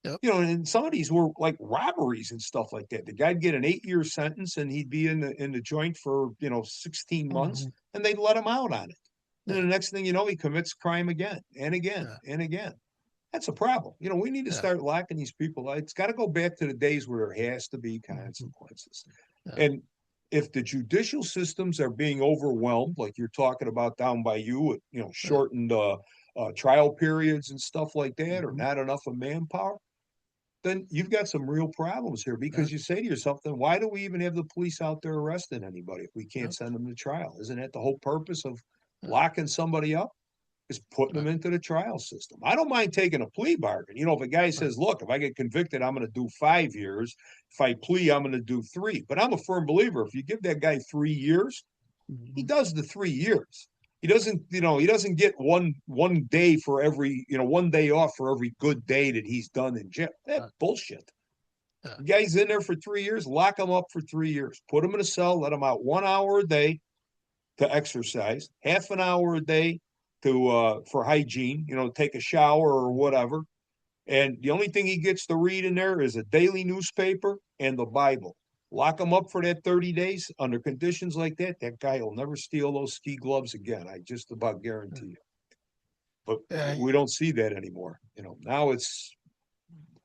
A: Yep.
B: And some of these were like robberies and stuff like that. The guy'd get an 8-year sentence and he'd be in the joint for 16 months
A: Mhm.
B: and they'd let him out on it. And then
A: Yeah.
B: the next thing you know, he commits crime again and again
A: Yeah.
B: and again. That's a problem. We need to
A: Yeah.
B: start locking these people out. It's got to go back to the days where there has to be
A: Mhm.
B: consequences.
A: Yeah.
B: And if the judicial systems are being overwhelmed, like you're talking about down by you, with
A: Yeah.
B: shortened trial periods and stuff like that, or
A: Mhm.
B: not enough of manpower, then you've got some real problems here
A: Yeah.
B: because you say to yourself, then why do we even have the police out there arresting anybody if we can't
A: Yep.
B: send them to trial? Isn't that the whole purpose of
A: Yeah.
B: locking somebody up? Is putting them
A: Right.
B: into the trial system. I don't mind taking a plea bargain. If a guy
A: Right.
B: says, look, if I get convicted, I'm going to do 5 years. If I plea, I'm going to do 3. But I'm a firm believer. If you give that guy 3 years, he
A: Mhm.
B: does the 3 years. He doesn't get one day for every, 1 day off for every good day that he's done in jail. That's
A: Right.
B: bullshit.
A: Yeah.
B: The guy's in there for 3 years, lock him up for 3 years, put him in a cell, let him out 1 hour a day to exercise, half an hour a day to for hygiene, take a shower or whatever. And the only thing he gets to read in there is a daily newspaper and the Bible. Lock him up for that 30 days under conditions like that. That guy will never steal those ski gloves again. I just about
A: Yeah.
B: guarantee you. But
A: Yeah.
B: we don't see that anymore. Now it's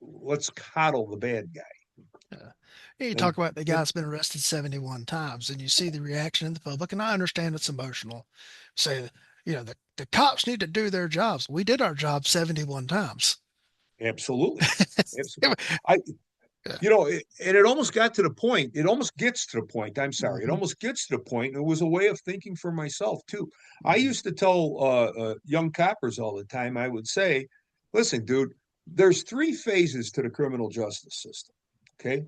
B: let's coddle the bad guy.
A: Yeah. You
B: And
A: talk about the
B: it,
A: guy's been arrested 71 times, and you see the reaction in the public, and I understand it's emotional. Say, the cops need to do their jobs. We did our job 71 times.
B: absolutely. Absolutely.
A: Yeah.
B: I and it almost got to the point, it almost gets to the point, I'm sorry, it
A: Mhm.
B: almost gets to the point, it was a way of thinking for myself too. I
A: Mhm.
B: used to tell young coppers all the time, I would say, listen, dude, there's 3 phases to the criminal justice system. Okay.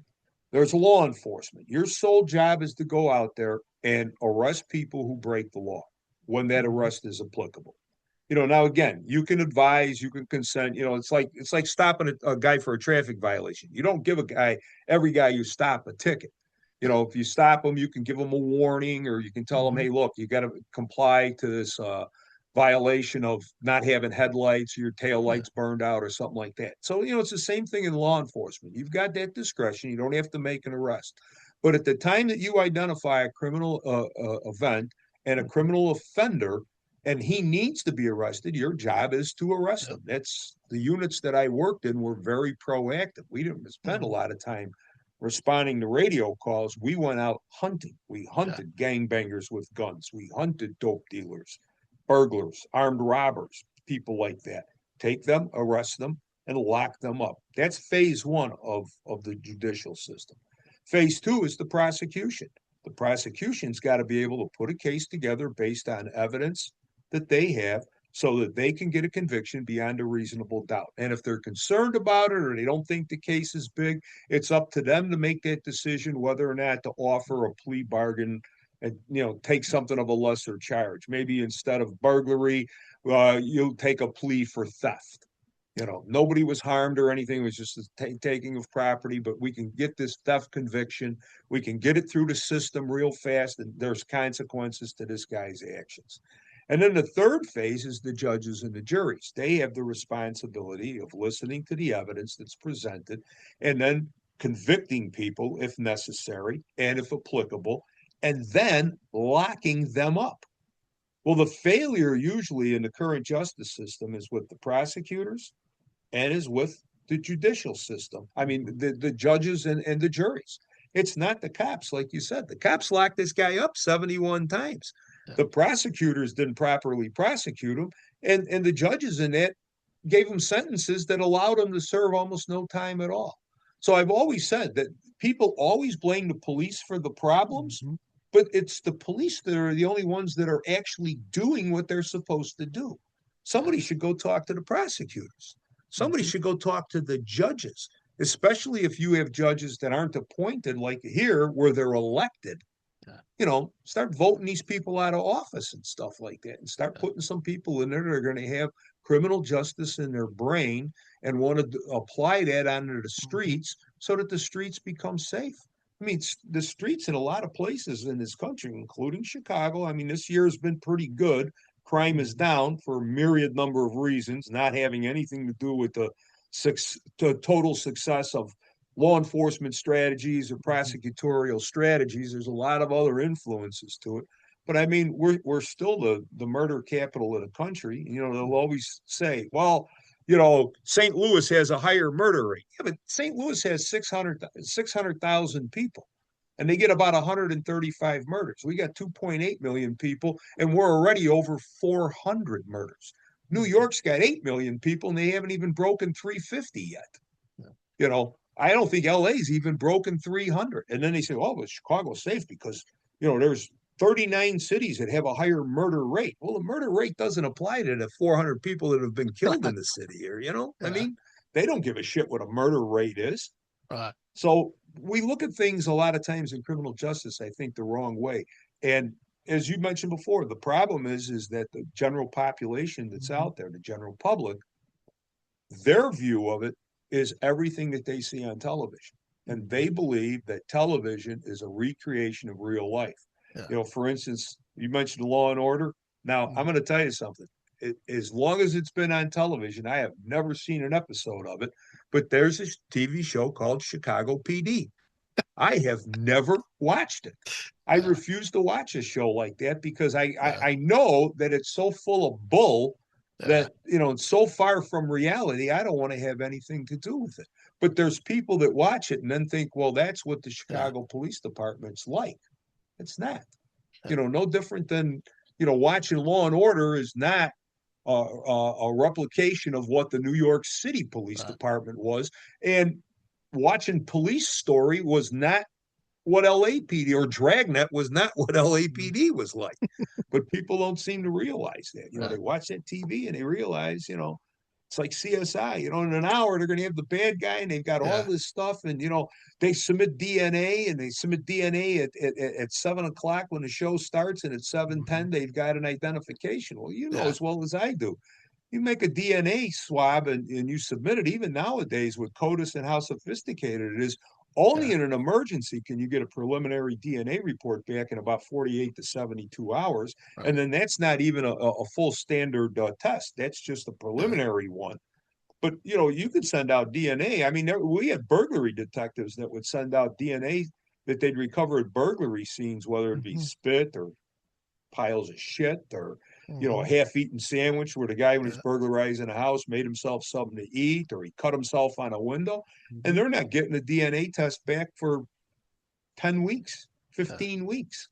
B: There's law enforcement. Your sole job is to go out there and arrest people who break the law when that
A: Mhm.
B: arrest is applicable. Now again, you can advise, you can consent. It's like stopping a guy for a traffic violation. You don't give every guy you stop a ticket.
A: Yeah.
B: If you stop them, you can give them a warning, or you can tell them,
A: Mhm.
B: hey, look, you got to comply to this violation of not having headlights or your tail
A: Yeah.
B: lights burned out or something like that. So it's the same thing in law enforcement. You've got that discretion. You don't have to make an arrest, but at the time that you identify a criminal event and a
A: Mhm.
B: criminal offender and he needs to be arrested, your job is to arrest
A: Yep.
B: him. That's the units that I worked in were very proactive. We didn't spend a
A: Mhm.
B: lot of time responding to radio calls. We went out hunting. We
A: Yeah.
B: hunted gangbangers with guns. We hunted dope dealers, burglars, armed robbers, people like that. Take them, arrest them, and lock them up. That's phase one of the judicial system. Phase two is the prosecution. The prosecution's got to be able to put a case together based on evidence that they have so that they can get a conviction beyond a reasonable doubt. And if they're concerned about it or they don't think the case is big, it's up to them to make that decision whether or not to offer a plea bargain and take something of a lesser charge. Maybe instead of burglary, you'll take a plea for theft. Nobody was harmed or anything. It was just a taking of property, but we can get this theft conviction. We can get it through the system real fast, and there's consequences to this guy's actions. And then the third phase is the judges and the juries. They have the responsibility of listening to the evidence that's presented and then convicting people if necessary and if applicable, and then locking them up. Well, the failure usually in the current justice system is with the prosecutors and is with the judicial system. I mean, the judges and the juries. It's not the cops, like you said. The cops locked this guy up 71 times.
A: Yeah.
B: The prosecutors didn't properly prosecute him, and the judges in that gave him sentences that allowed him to serve almost no time at all. So I've always said that people always blame the police for the problems,
A: Mhm.
B: but it's the police that are the only ones that are actually doing what they're supposed to do.
A: Yeah.
B: Somebody should go talk to the prosecutors. Somebody
A: Mhm.
B: should go talk to the judges, especially if you have judges that aren't appointed like here where they're elected.
A: Yeah.
B: Start voting these people out of office and stuff like that, and start
A: Yeah.
B: putting some people in there that are going to have criminal justice in their brain and want to apply that onto the
A: Mhm.
B: streets so that the streets become safe. I mean, the streets in a lot of places in this country, including Chicago, I mean, this year has been pretty good. Crime is
A: Mhm.
B: down for a myriad number of reasons, not having anything to do with the total success of law enforcement strategies or
A: Mhm.
B: prosecutorial strategies. There's a lot of other influences to it. But I mean, we're still the murder capital of the country. They'll always say, well, St. Louis has a higher murder rate. Yeah, but St. Louis has 600,000 people, and they get about 135 murders. We got 2.8 million people, and we're already over 400 murders. New
A: Mhm.
B: York's got 8 million people, and they haven't even broken 350 yet.
A: Yeah.
B: I don't think LA's even broken 300. And then they say, oh, but Chicago's safe because, there's 39 cities that have a higher murder rate. Well, the murder rate doesn't apply to the 400 people that have been killed in
A: Right.
B: the city here. I
A: Yeah.
B: mean, they don't give a shit what a murder rate is.
A: Right.
B: So we look at things a lot of times in criminal justice, I think, the wrong way. And as you mentioned before, the problem is that the general population that's
A: Mhm.
B: out there, the general public, their view of it is everything that they see on television. And
A: Mhm.
B: they believe that television is a recreation of real life.
A: Yeah.
B: For instance, you mentioned Law and Order. Now, I'm
A: Mhm.
B: going to tell you something. As long as it's been on television, I have never seen an episode of it, but there's this TV show called Chicago PD. I have never watched it. I
A: Yeah.
B: refuse to watch a show like that because I, I,
A: Yeah.
B: I know that it's so full of bull
A: Yeah.
B: that, it's so far from reality. I don't want to have anything to do with it. But there's people that watch it and then think, well, that's what the
A: Yeah.
B: Chicago Police Department's like. It's not.
A: Yeah.
B: No different than, watching Law and Order is not a replication of what the New York City Police
A: Right.
B: Department was. And watching Police Story was not what LAPD or Dragnet was not what
A: Mhm.
B: LAPD was like. But people don't seem to realize that. They
A: Right.
B: watch that TV and they realize, it's like CSI. In an hour they're going to have the bad guy and they've got all
A: Yeah.
B: this stuff, and they submit DNA and they submit DNA at 7 o'clock when the show starts, and at seven
A: Mhm.
B: ten they've got an identification. Well,
A: Yeah.
B: as well as I do. You make a DNA swab and you submit it, even nowadays with CODIS and how sophisticated it is, only
A: Yeah.
B: in an emergency can you get a preliminary DNA report back in about 48 to 72 hours.
A: Right.
B: And then that's not even a full standard test. That's just a
A: Yeah.
B: preliminary one. But, you could send out DNA. I mean, we had burglary detectives that would send out DNA that they'd recover at burglary scenes, whether it be
A: Mhm.
B: spit or piles of shit or a
A: Mhm.
B: half-eaten sandwich where the guy when he's
A: Yeah.
B: burglarizing a house made himself something to eat, or he cut himself on a window, and
A: Mhm.
B: they're not getting a DNA test back for 10 weeks,
A: Yeah.
B: 15 weeks,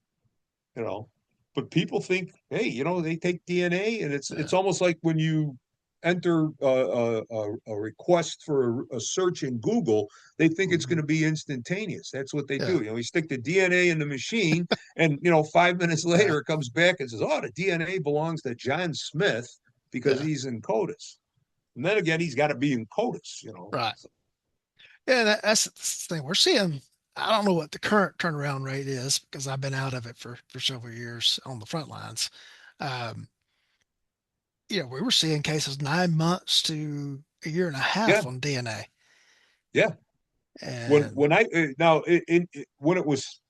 B: you know. But people think, hey, they take DNA, and it's
A: Yeah.
B: almost like when you enter a request for a search in Google, they think it's going
A: Mhm.
B: to be instantaneous. That's what they
A: Yeah.
B: do. You stick the DNA in the machine, and 5 minutes
A: Yeah.
B: later it comes back and says, "Oh, the DNA belongs to John Smith because
A: Yeah.
B: he's in CODIS." And then again, he's got to be in CODIS.
A: Right. Yeah. That's the thing we're seeing. I don't know what the current turnaround rate is because I've been out of it for several years on the front lines. Um, we were seeing cases 9 months to a year and a
B: Yeah,
A: half on DNA.
B: yeah.
A: And
B: When I now when it was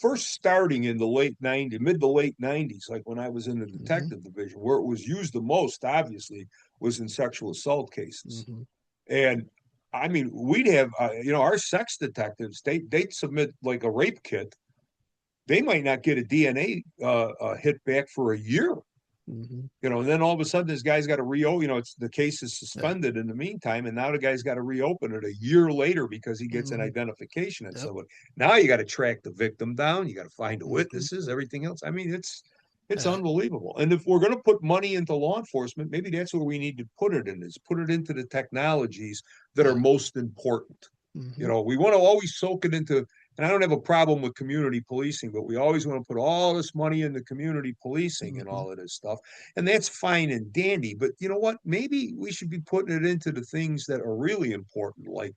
B: first starting in the late '90s, mid to late '90s, like when I was in the
A: hmm
B: detective division, where it was used the most, obviously, was in sexual assault cases.
A: hmm
B: And I mean, we'd have our sex detectives. They'd submit like a rape kit. They might not get a DNA hit back for a year.
A: hmm
B: And then all of a sudden this guy's got to reopen. It's the case is
A: Yeah.
B: suspended in the meantime, and now the guy's got to reopen it a year later because he gets an
A: hmm
B: identification and
A: Yep.
B: so now you got to track the victim down, you got to find the
A: hmm
B: witnesses, everything else. I mean, it's
A: Yeah.
B: unbelievable. And if we're going to put money into law enforcement, maybe that's where we need to put it in, is put it into the technologies that are
A: Yeah.
B: most important.
A: hmm
B: We want to always soak it into, and I don't have a problem with community policing, but we always want to put all this money into community policing and
A: hmm
B: all of this stuff. And that's fine and dandy. But you know what? Maybe we should be putting it into the things that are really important, like,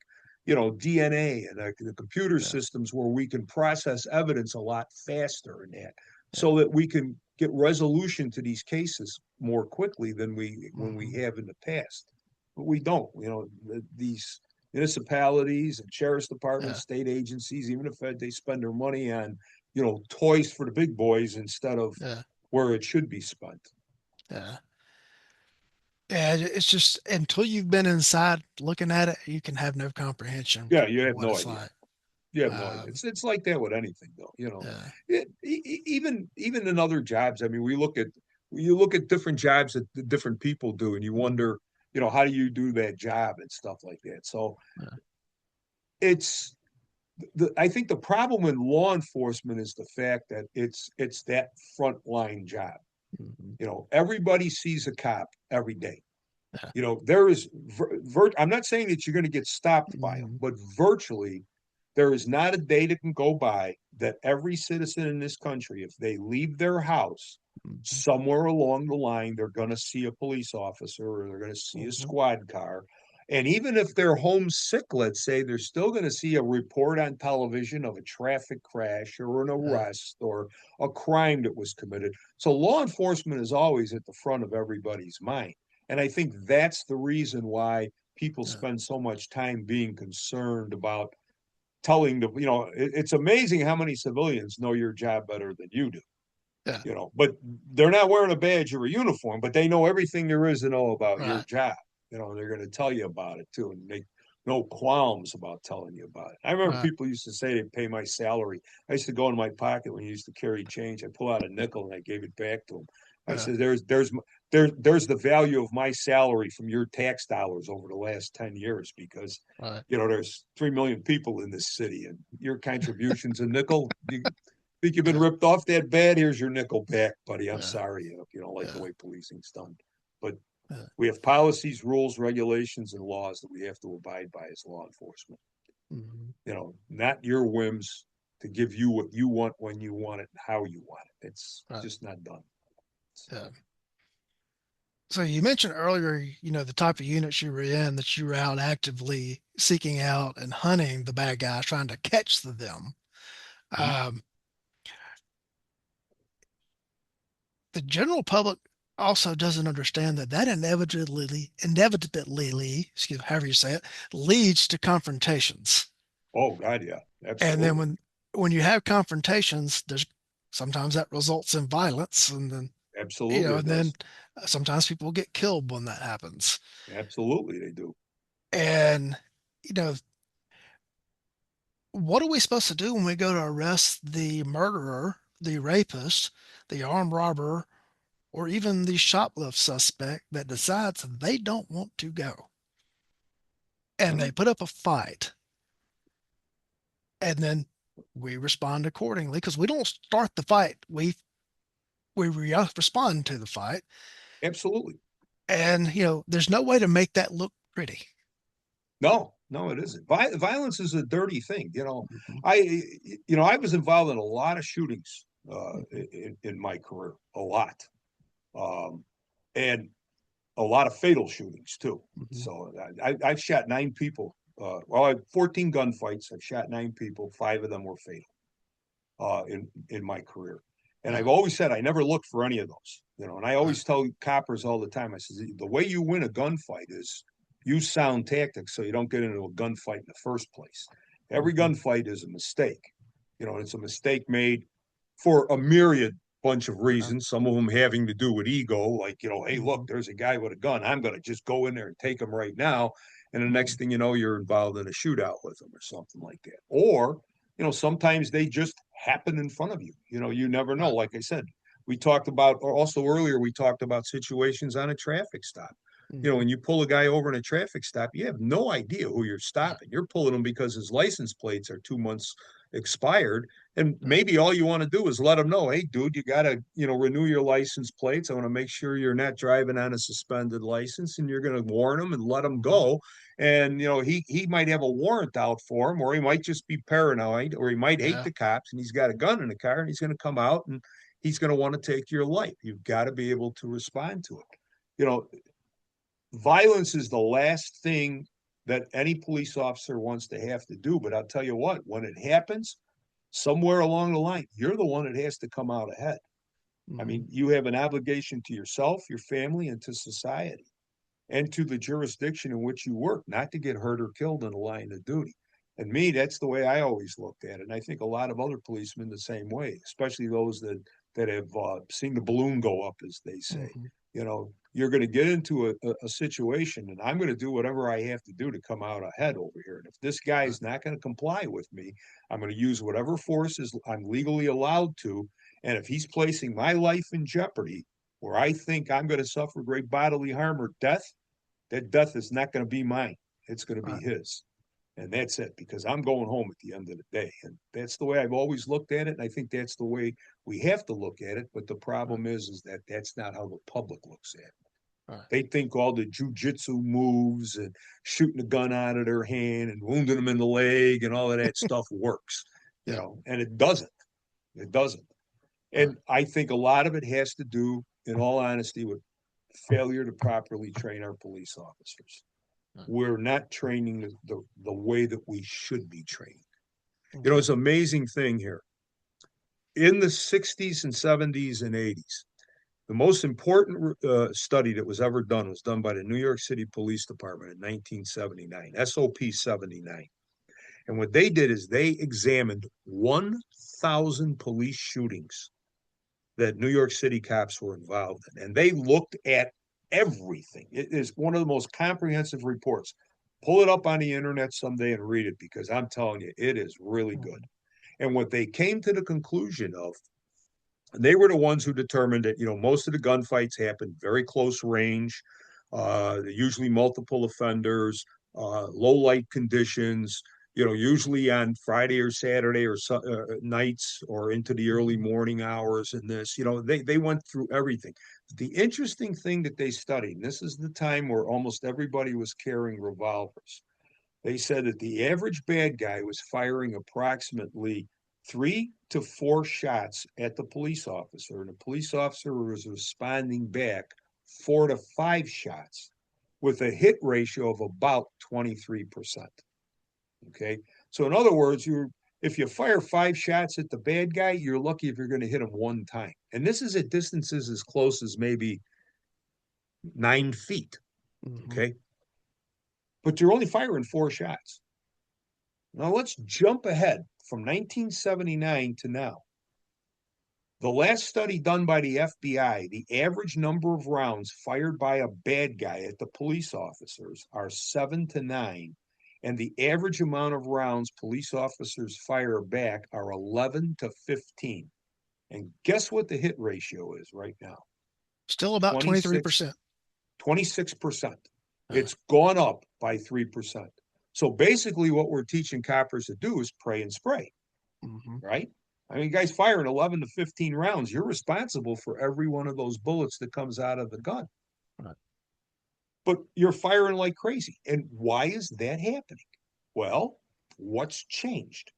B: DNA and the computer
A: Yeah.
B: systems where we can process evidence a lot faster and that,
A: Yeah.
B: so that we can get resolution to these cases more quickly than we when we
A: hmm
B: have in the past. But we don't. These municipalities and sheriff's departments,
A: Yeah.
B: state agencies, even if they spend their money on, toys for the big boys instead of
A: Yeah.
B: where it should be spent.
A: Yeah. Yeah. It's just until you've been inside looking at it, you can have no comprehension
B: Yeah, you
A: of
B: have
A: what
B: no
A: it's
B: idea.
A: like.
B: You have no idea.
A: Um,
B: It's like that with anything, though.
A: yeah.
B: Even in other jobs. I mean, you look at different jobs that the different people do, and you
A: hmm
B: wonder, how do you do that job and stuff like that. So
A: Yeah.
B: it's I think the problem in law enforcement is the fact that it's that frontline job.
A: hmm
B: Everybody sees a cop every day.
A: Yeah.
B: There is I'm not saying that you're going to get stopped by them,
A: hmm
B: but virtually there is not a day that can go by that every citizen in this country, if they leave their house,
A: hmm
B: somewhere along the line, they're going to see a police officer or they're going to see a
A: hmm
B: squad car. And even if they're homesick, let's say, they're still going to see a report on television of a traffic crash or an
A: Yeah.
B: arrest or a crime that was committed. So law enforcement is always at the front of everybody's mind. And I think that's the reason why people
A: Yeah.
B: spend so much time being concerned about telling it's amazing how many civilians know your job better than you do,
A: Yeah.
B: but they're not wearing a badge or a uniform, but they know everything there is to know about your
A: Right.
B: job. They're going to tell you about it too, and make no qualms about telling you about it. I remember
A: Right.
B: people used to say they'd pay my salary. I used to go in my pocket when you used to carry change. I pull out a nickel and I gave it back to them. I
A: Yeah.
B: said, there's the value of my salary from your tax dollars over the last 10 years because
A: Right.
B: there's 3 million people in this city and your contribution's a nickel. You think you've been
A: Yeah.
B: ripped off that bad? Here's your nickel back, buddy. I'm
A: Yeah.
B: sorry if you don't like the
A: Yeah.
B: way policing's done. But
A: Yeah.
B: we have policies, rules, regulations, and laws that we have to abide by as law enforcement.
A: hmm
B: Not your whims to give you what you want when you want it and how you want it. It's
A: Right.
B: just not done.
A: Yeah.
B: So,
A: So you mentioned earlier, the type of units you were in, that you were out actively seeking out and hunting the bad guys, trying to catch them.
B: mhm.
A: Um, the general public also doesn't understand that inevitably, excuse me, however you say it, leads to confrontations.
B: Oh God, yeah,
A: And then
B: absolutely,
A: when you have confrontations, there's sometimes that results in violence, and then
B: absolutely, it
A: and then
B: does.
A: sometimes people get killed when that happens.
B: Absolutely, they do.
A: And you know, what are we supposed to do when we go to arrest the murderer, the rapist, the armed robber, or even the shoplift suspect that decides they don't want to go and they
B: Well,
A: put up a fight, and then we respond accordingly because we don't start the fight, we respond to the fight,
B: absolutely.
A: and there's no way to make that look pretty.
B: No, no, it isn't. Violence is a dirty thing.
A: Mhm,
B: I, I was involved in a lot of shootings
A: mhm,
B: in my career, a lot, um, and a lot of fatal shootings too.
A: mhm,
B: So I've shot 9 people well, I had 14 gunfights. I've shot 9 people. 5 of them were fatal in my career. And I've always said I never looked for any of those, and I
A: Right.
B: always tell coppers all the time, I says, the way you win a gunfight is use sound tactics so you don't get into a gunfight in the first place. Every
A: Mhm.
B: gunfight is a mistake. It's a mistake made for a myriad bunch of
A: Right.
B: reasons, some of them having to do with ego, like, hey, look,
A: Mhm.
B: there's a guy with a gun. I'm going to just go in there and take him right now. And the next
A: Mhm.
B: thing you know, you're involved in a shootout with them or something like that. Or, sometimes they just happen in front of you. You never know.
A: Right.
B: Like I said, we talked about, or also earlier, we talked about situations on a traffic stop.
A: Mhm.
B: When you pull a guy over in a traffic stop, you have no idea who you're
A: Right.
B: stopping. You're pulling him because his license plates are 2 months expired. And
A: Right.
B: maybe all you want to do is let them know, hey, dude, you got to, renew your license plates. I want to make sure you're not driving on a suspended license, and you're going to warn them and let them
A: Mhm.
B: go. And, he might have a warrant out for him, or he might just be paranoid, or he might hate
A: Yeah.
B: the cops and he's got a gun in the car and he's going to come out and he's going to want to take your life. You've got to be able to respond to it. You know, Violence is the last thing that any police officer wants to have to do. But I'll tell you what, when it happens, somewhere along the line, you're the one that has to come out ahead. I
A: Mhm.
B: mean, you have an obligation to yourself, your family, and to society, and to the jurisdiction in which you work, not to get hurt or killed in the line of duty. And me, that's the way I always looked at it. And I think a lot of other policemen the same way, especially those that have seen the balloon go up, as they say.
A: Mhm.
B: You're going to get into a situation, and I'm going to do whatever I have to do to come out ahead over here. And if this guy
A: Right.
B: is not going to comply with me, I'm going to use whatever forces I'm legally allowed to. And if he's placing my life in jeopardy, where I think I'm going to suffer great bodily harm or death, that death is not going to be mine. It's going to be
A: Right.
B: his. And that's it, because I'm going home at the end of the day. And that's the way I've always looked at it. And I think that's the way we have to look at it. But the
A: Right.
B: problem is that that's not how the public looks at it.
A: Right.
B: They think all the jujitsu moves and shooting a gun out of their hand and wounding them in the leg and all of that stuff works,
A: Yeah.
B: and it doesn't. It doesn't.
A: Right.
B: And I think a lot of it has to do, in all honesty, with failure to properly train our police officers.
A: Right.
B: We're not training the way that we should be trained.
A: Okay.
B: It's an amazing thing here. In the 60s and 70s and 80s, the most important study that was ever done was done by the New York City Police Department in 1979, SOP 79. And what they did is they examined 1,000 police shootings that New York City cops were involved in. And they looked at everything. It is one of the most comprehensive reports. Pull it up on the internet someday and read it, because I'm telling you, it is really good.
A: Mhm.
B: And what they came to the conclusion of, they were the ones who determined that, most of the gunfights happened very close range, usually multiple offenders, low light conditions, usually on Friday or Saturday or nights or into the early
A: Mhm.
B: morning hours. And this, they went through everything. The interesting thing that they studied, and this is the time where almost everybody was carrying revolvers, they said that the average bad guy was firing approximately 3 to 4 shots at the police officer, and the police officer was responding back 4 to 5 shots with a hit ratio of about 23%. Okay. So, in other words, if you fire 5 shots at the bad guy, you're lucky if you're going to hit him one time. And this is at distances as close as maybe 9 feet.
A: Mhm.
B: Okay. But you're only firing 4 shots. Now let's jump ahead from 1979 to now. The last study done by the FBI, the average number of rounds fired by a bad guy at the police officers are 7 to 9, and the average amount of rounds police officers fire back are 11 to 15. And guess what the hit ratio is right now?
A: Still about
B: 26,
A: 23%.
B: 26%.
A: Right.
B: It's gone up by 3%. So basically, what we're teaching coppers to do is pray and spray,
A: Mhm.
B: right? I mean, guys firing 11 to 15 rounds. You're responsible for every one of those bullets that comes out of the gun,
A: Right.
B: but you're firing like crazy. And why is that happening? Well, what's changed?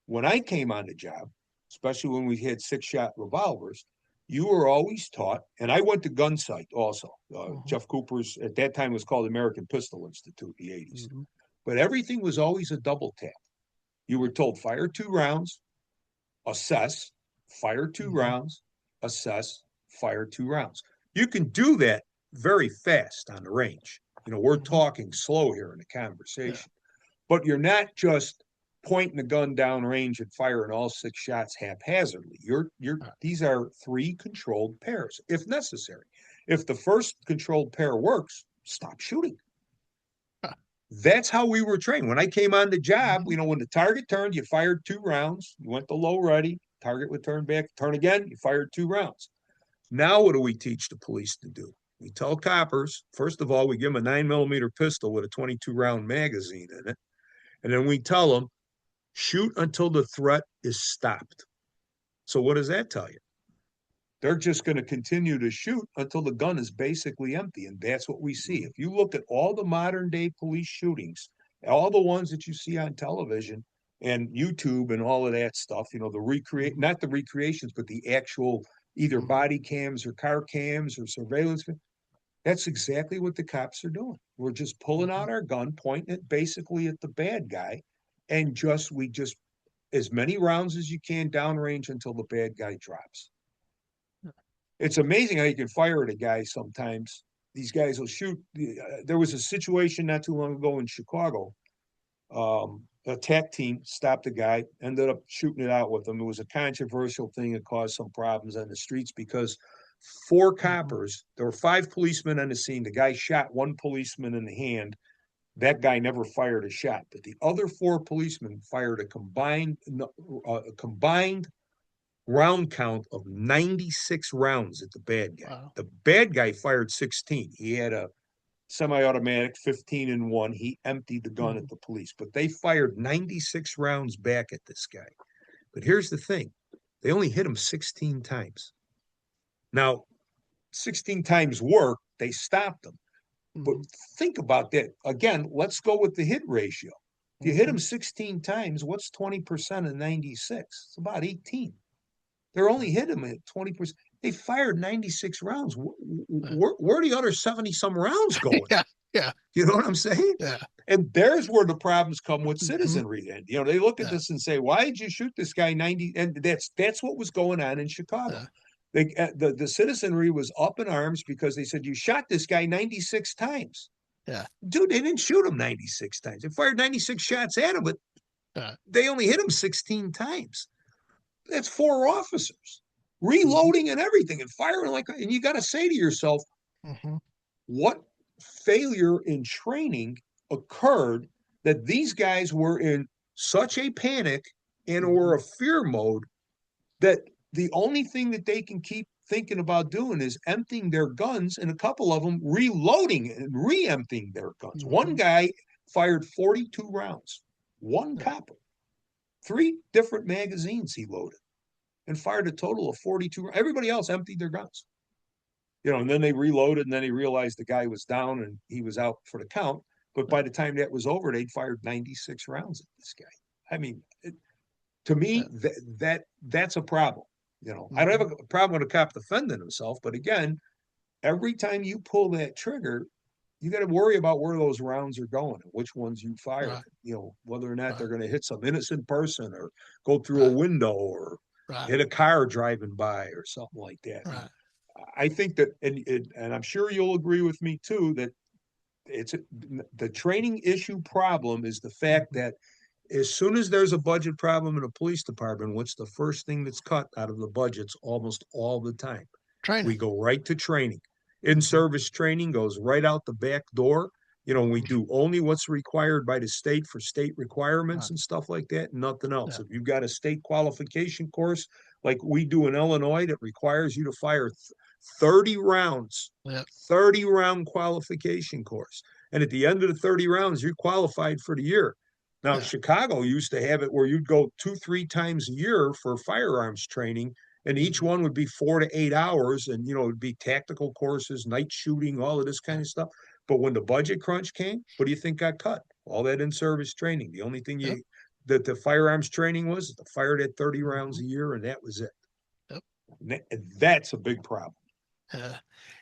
B: When I came on the job, especially when we had 6 shot revolvers, you were always taught, and I went to gun sight also.
A: Mhm.
B: Jeff Cooper's, at that time, was called American Pistol Institute in the 80s.
A: Mhm.
B: but everything was always a double tap. You were told fire 2 rounds, assess, fire two
A: Mm-hmm.
B: rounds, assess, fire 2 rounds. You can do that very fast on the range. We're
A: Mm-hmm.
B: talking slow here in the
A: Yeah.
B: conversation, but you're not just pointing the gun down range and firing all 6 shots haphazardly.
A: Right.
B: These are 3 controlled pairs if necessary. If the first controlled pair works, stop shooting.
A: Huh.
B: That's how we were trained. When I came on the job,
A: Mm-hmm.
B: when the target turned, you fired 2 rounds, you went to low ready, target would turn back, turn again, you fired 2 rounds. Now, what do we teach the police to do? We tell coppers, first of all, we give them a 9mm pistol with a 22 round magazine in it. And then we tell them, shoot until the threat is stopped. So, what does that tell you? They're just going to continue to shoot until the gun is basically empty. And that's what we see. If you look at all the modern day police shootings, all the ones that you see on television and YouTube and all of that stuff, the recreate,
A: Mm-hmm.
B: not the recreations, but the actual either
A: Mm-hmm.
B: body cams or car cams or surveillance. That's exactly what the cops are doing. We're just pulling
A: Mm-hmm.
B: out our gun, pointing it basically at the bad guy, and we just as many rounds as you can downrange until the bad guy drops. It's amazing how you can fire at a guy sometimes. These guys will shoot. There was a situation not too long ago in Chicago. A attack team stopped a guy, ended up shooting it out with him. It was a controversial thing that caused some problems on the streets because four
A: Mm-hmm.
B: coppers, there were 5 policemen on the scene. The guy shot one policeman in the hand. That guy never fired a shot, but the other 4 policemen fired a combined round count of 96 rounds at the bad guy.
A: Wow.
B: The bad guy fired 16. He had a semi-automatic 15 and 1. He emptied the gun
A: Mm-hmm.
B: at the police, but they fired 96 rounds back at this guy. But here's the thing. They only hit him 16 times. Now, 16 times work, they stopped him. But
A: Mm-hmm.
B: think about that. Again, let's go with the hit ratio. If you hit
A: Mm-hmm.
B: him 16 times, what's 20% of 96? It's about 18. They're only hit him at 20%. They fired 96 rounds. Where are the other 70 some rounds going?
A: Yeah. Yeah.
B: You know what I'm saying?
A: Yeah.
B: And there's where the problems come with
A: Mm-hmm.
B: citizenry. And they look at
A: Yeah.
B: this and say, "Why did you shoot this guy 90?" And that's what was going on in Chicago.
A: Yeah.
B: The citizenry was up in arms because they said you shot this guy 96 times.
A: Yeah.
B: Dude, they didn't shoot him 96 times. They fired 96 shots at him, but
A: Yeah.
B: they only hit him 16 times. That's 4 officers
A: Mm-hmm.
B: reloading and everything and firing and you got to say to yourself,
A: Mm-hmm.
B: what failure in training occurred that these guys were in such a panic and or
A: Mm-hmm.
B: a fear mode that the only thing that they can keep thinking about doing is emptying their guns, and a couple of them reloading and re-emptying their guns. One
A: Mm-hmm.
B: guy fired 42 rounds, one
A: Yeah.
B: copper, 3 different magazines he loaded and fired a total of 42. Everybody else emptied their guns. And then they reloaded, and then he realized the guy was down and he was out for the count. But by
A: Yeah.
B: the time that was over, they'd fired 96 rounds at this guy. I mean, to me,
A: Yeah.
B: that's a problem. I don't
A: Mm-hmm.
B: have a problem with a cop defending himself, but again, every time you pull that trigger, you got to worry about where those rounds are going and which ones you fire.
A: Right.
B: Whether or not they're
A: Right.
B: going to hit some innocent person or go through a
A: Right.
B: window or
A: Right.
B: hit a car driving by or something like that. And
A: Right.
B: I think that, and I'm sure you'll agree with me too, that it's the training issue problem is the fact
A: Mm-hmm.
B: that as soon as there's a budget problem in a police department, what's the first thing that's cut out of the budgets almost all the time? We
A: Training.
B: go right to training. In
A: Mm-hmm.
B: service training goes right out the back door. We do only what's required by the state for state requirements
A: Right.
B: and stuff like that, nothing else.
A: Yeah.
B: If you've got a state qualification course like we do in Illinois that requires you to fire 30 rounds,
A: Yeah.
B: 30 round qualification course. And at the end of the 30 rounds, you're qualified for the year. Now,
A: Yeah.
B: Chicago used to have it where you'd go 2, 3 times a year for firearms training, and each
A: Mm-hmm.
B: one would be 4 to 8 hours, and it'd be tactical courses, night shooting, all of this kind
A: Yeah.
B: of stuff. But when the budget crunch came, what do you think got cut? All that in-service training. The only thing
A: Yep.
B: that the firearms training was to fire that 30
A: Mm-hmm.
B: rounds a year, and that was it.
A: Yep.
B: And that's a big problem.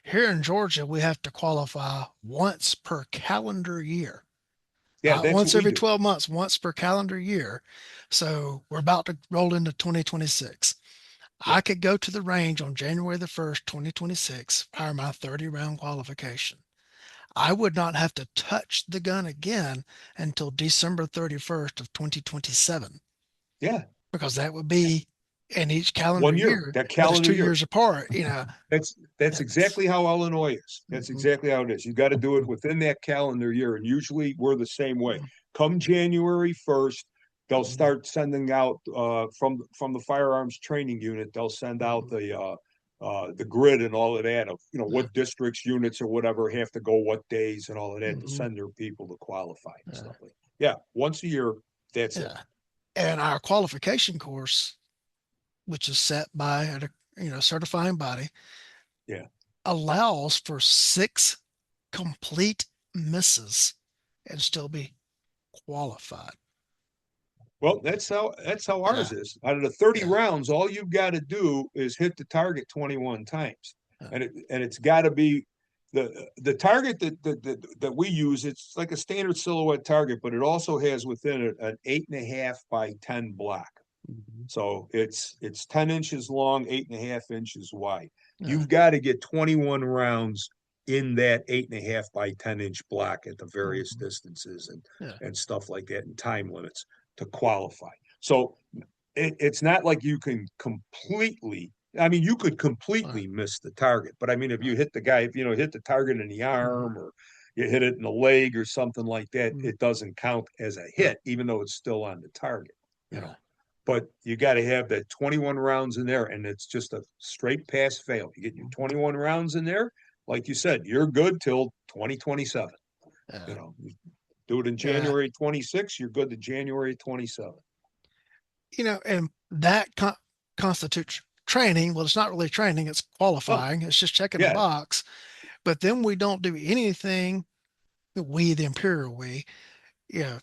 A: Here in Georgia, we have to qualify once per calendar year.
B: Yeah, that's what
A: Once
B: we
A: every
B: do.
A: 12 months, once per calendar year. So we're about to roll into 2026.
B: Yeah,
A: I could go to the range on January the 1st, 2026, fire my 30 round qualification. I would not have to touch the gun again until December 31st of 2027
B: yeah.
A: because that would be in each calendar
B: 1 year,
A: year,
B: that
A: but it's
B: calendar
A: two
B: year.
A: years apart.
B: That's
A: It's
B: exactly how Illinois is. That's
A: mhm,
B: exactly how it is. You got to do it within that calendar year, and usually we're the same way.
A: mhm,
B: Come January 1st, they'll
A: mhm,
B: start sending out from the firearms training unit. They'll send out
A: mhm,
B: the grid and all of that of
A: yeah,
B: what districts, units, or whatever have to go what days and all of that to
A: mhm,
B: send their people to qualify and
A: yeah,
B: stuff like. Yeah, once a year, that's it.
A: yeah. And our qualification course, which is set by a certifying body,
B: Yeah.
A: allows for 6 complete misses and still be qualified.
B: Well, that's how
A: Yeah,
B: ours is. Out of the 30
A: yeah,
B: rounds, all you've got to do is hit the target 21 times.
A: yeah.
B: And it's got to be the target that we use, it's like a standard silhouette target, but it also has within it an 8.5 by 10 block.
A: Mhm.
B: So it's 10 inches long, 8.5 inches wide.
A: Yeah,
B: You've got to get 21 rounds in that 8.5 by 10 inch block at the various
A: mhm.
B: distances
A: Yeah,
B: and stuff like that and time limits to qualify. So it's not like you can completely. I mean, you could
A: right,
B: completely miss the target, but I mean, if you
A: right.
B: hit the guy, if hit the target in the
A: Mhm,
B: arm or you hit it in the leg or something like that,
A: mhm,
B: it doesn't count as a
A: right.
B: hit, even though it's still on the target. You
A: Yeah,
B: know, but you got to have that 21 rounds in there, and it's just a straight pass fail. You get your
A: mhm,
B: 21 rounds in there, like you said, you're good till 2027. You
A: yeah,
B: know, you do it in
A: yeah.
B: January 26, you're good to January 27.
A: And that constitutes training. Well, it's not really training, it's
B: Oh,
A: qualifying, it's just checking a
B: yeah,
A: box. But then we don't do anything, we, the Imperial, yeah,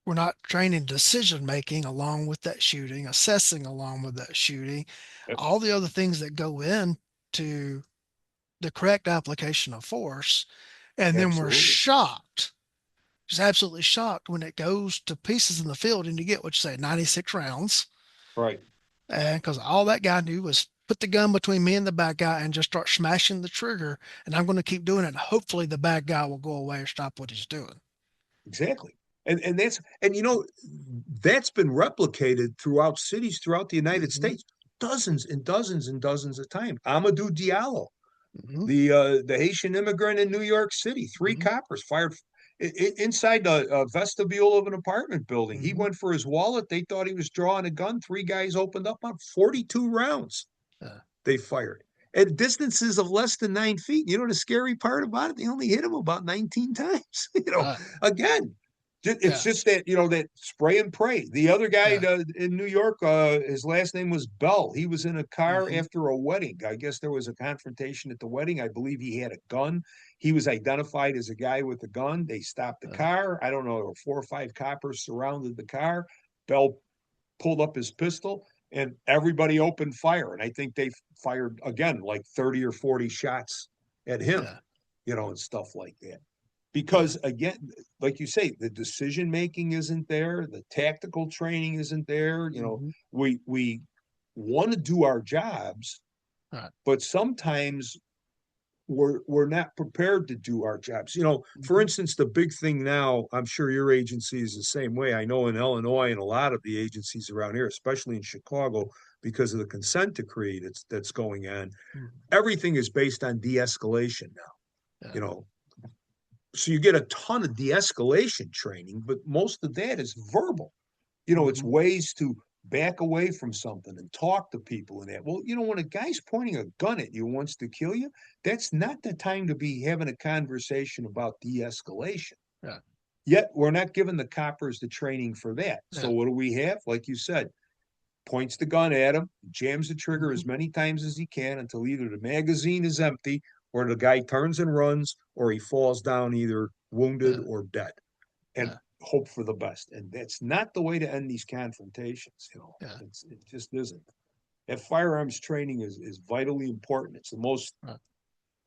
A: we're not training decision making along with that shooting, assessing along with that shooting, all the other things that go into the correct application of force. And then we're
B: absolutely.
A: shocked, just absolutely shocked when it goes to pieces in the field and you get what you say, 96 rounds.
B: Right.
A: And because all that guy knew was put the gun between me and the bad guy and just start smashing the trigger. And I'm going to keep doing it. And hopefully the bad guy will go away or stop what he's doing.
B: Exactly. And that's been replicated throughout cities throughout the United
A: Mm-hmm.
B: States dozens and dozens and dozens of times. Amadou Diallo,
A: Mm-hmm.
B: the Haitian immigrant in New York City, three
A: Mm-hmm.
B: coppers fired inside the vestibule of an apartment building. He
A: Mm-hmm.
B: went for his wallet. They thought he was drawing a gun. Three guys opened up on 42 rounds.
A: Uh,
B: They fired at distances of less than 9 feet. You know the scary part about it? They only hit him about 19 times.
A: right.
B: Again, it's
A: Yeah.
B: just that spray and pray. The other guy
A: Yeah.
B: in New York, his last name was Bell. He was in a car
A: Mm-hmm.
B: after a wedding. I guess there was a confrontation at the wedding. I believe he had a gun. He was identified as a guy with a gun. They stopped the
A: Uh,
B: car. I don't know, there were 4 or 5 coppers surrounded the car. Bell pulled up his pistol and everybody opened fire. And I think they fired again like 30 or 40 shots at him,
A: yeah.
B: and stuff like that.
A: Yeah.
B: Because again, like you say, the decision making isn't there, the tactical training isn't there.
A: Mm-hmm.
B: We want to do our jobs,
A: Right.
B: but sometimes we're not prepared to do our jobs. For
A: Mm-hmm.
B: instance, the big thing now, I'm sure your agency is the same way. I know in Illinois and a lot of the agencies around here, especially in Chicago, because of the consent decree that's going on,
A: Mm-hmm.
B: everything is based on de-escalation now. You
A: Yeah.
B: know, so you get a ton of de-escalation training, but most of that is verbal. It's
A: Mm-hmm.
B: ways to back away from something and talk to people and that. Well, when a guy's pointing a gun at you and wants to kill you, that's not the time to be having a conversation about de-escalation.
A: Yeah.
B: Yet we're not giving the coppers the training for that. So
A: Yeah.
B: what do we have? Like you said, points the gun at him, jams the trigger
A: Mm-hmm.
B: as many times as he can until either the magazine is empty or the guy turns and runs or he falls down either wounded
A: Yeah.
B: or dead and
A: Yeah.
B: hope for the best. And that's not the way to end these confrontations.
A: Yeah.
B: It just isn't. That firearms training is vitally important. It's the most
A: Right.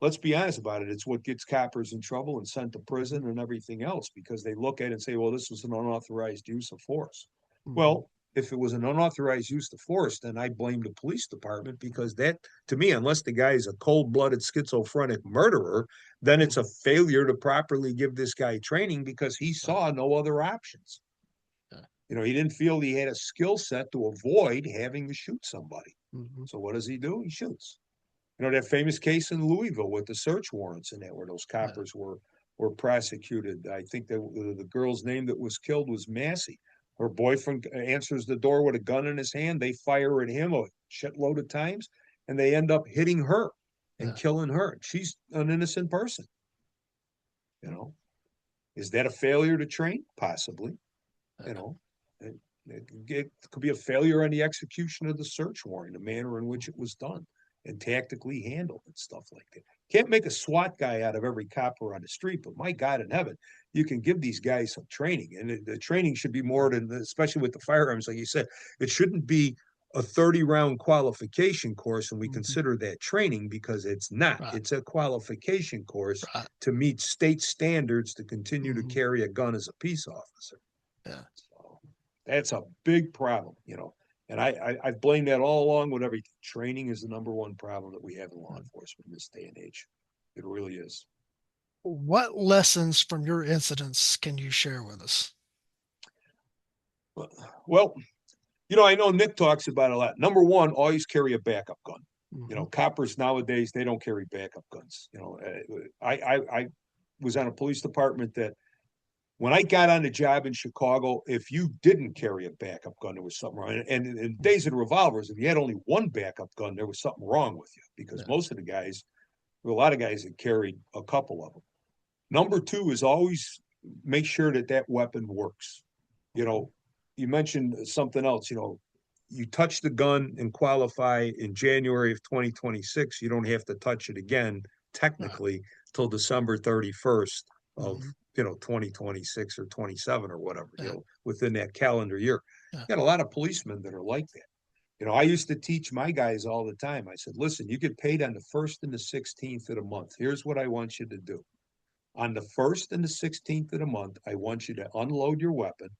B: let's be honest about it. It's what gets coppers in trouble and sent to
A: Mhm.
B: prison and everything else because they look at it and say, well, this was an unauthorized use of force.
A: Mhm.
B: Well, if it was an unauthorized use of force, then I blame the police department because that, to me, unless the guy is a cold blooded schizophrenic murderer, then it's a
A: Mhm.
B: failure to properly give this guy training because he
A: Yeah.
B: saw no other options.
A: Yeah.
B: He didn't feel he had a skill set to avoid having to shoot somebody.
A: Mhm.
B: So what does he do? He shoots. That famous case in Louisville with the search warrants and that where those
A: Yeah.
B: coppers were prosecuted. I think that the girl's name that was killed was Massey. Her boyfriend answers the door with a gun in his hand. They fire at him a shitload of times, and they end up hitting her and
A: Yeah.
B: killing her. She's an innocent person. You know, is that a failure to train? Possibly. You
A: Yeah.
B: know, it, it could be a failure on the execution of the search warrant, the manner in which it was done and tactically handled and stuff like that. Can't make a SWAT guy out of every copper on the street, but my God in heaven, you can give these guys some training, and the training should be more than, especially with the firearms, like you said, it shouldn't be a 30-round qualification course, and we
A: Mhm.
B: consider that training because it's not.
A: Right.
B: It's a qualification course
A: Right.
B: to meet state standards to continue to
A: Mhm.
B: carry a gun as a peace officer.
A: Yeah.
B: So that's a big problem. And I've blamed that all along with everything. Training is the number one problem that we have in law
A: Mm.
B: enforcement in this day and age. It really is.
A: What lessons from your incidents can you share with us?
B: Well, I know Nick talks about it a lot. Number one, always carry a backup gun.
A: Mhm.
B: Coppers nowadays they don't carry backup guns. I was on a police department that when I got on the job in Chicago, if you didn't carry a backup gun, there was something wrong. And in days of the revolvers, if you had only one backup gun, there was something wrong with you because
A: Yeah.
B: most of the guys, there were a lot of guys that carried a couple of them. Number two is always make sure that that weapon works. You
A: Mhm.
B: know, you mentioned something else. You touch the gun and qualify in January of 2026. You don't have to touch it again
A: Right.
B: technically till December 31st of
A: Mhm.
B: 2026 or 27 or whatever.
A: Yeah.
B: Within that calendar year.
A: Yeah.
B: You got a lot of policemen that are like that. I used to teach my guys all the time. I said, listen, you get paid on the first and the 16th of the month. Here's what I want you to do. On the first and the 16th of the month, I want you to unload your weapon,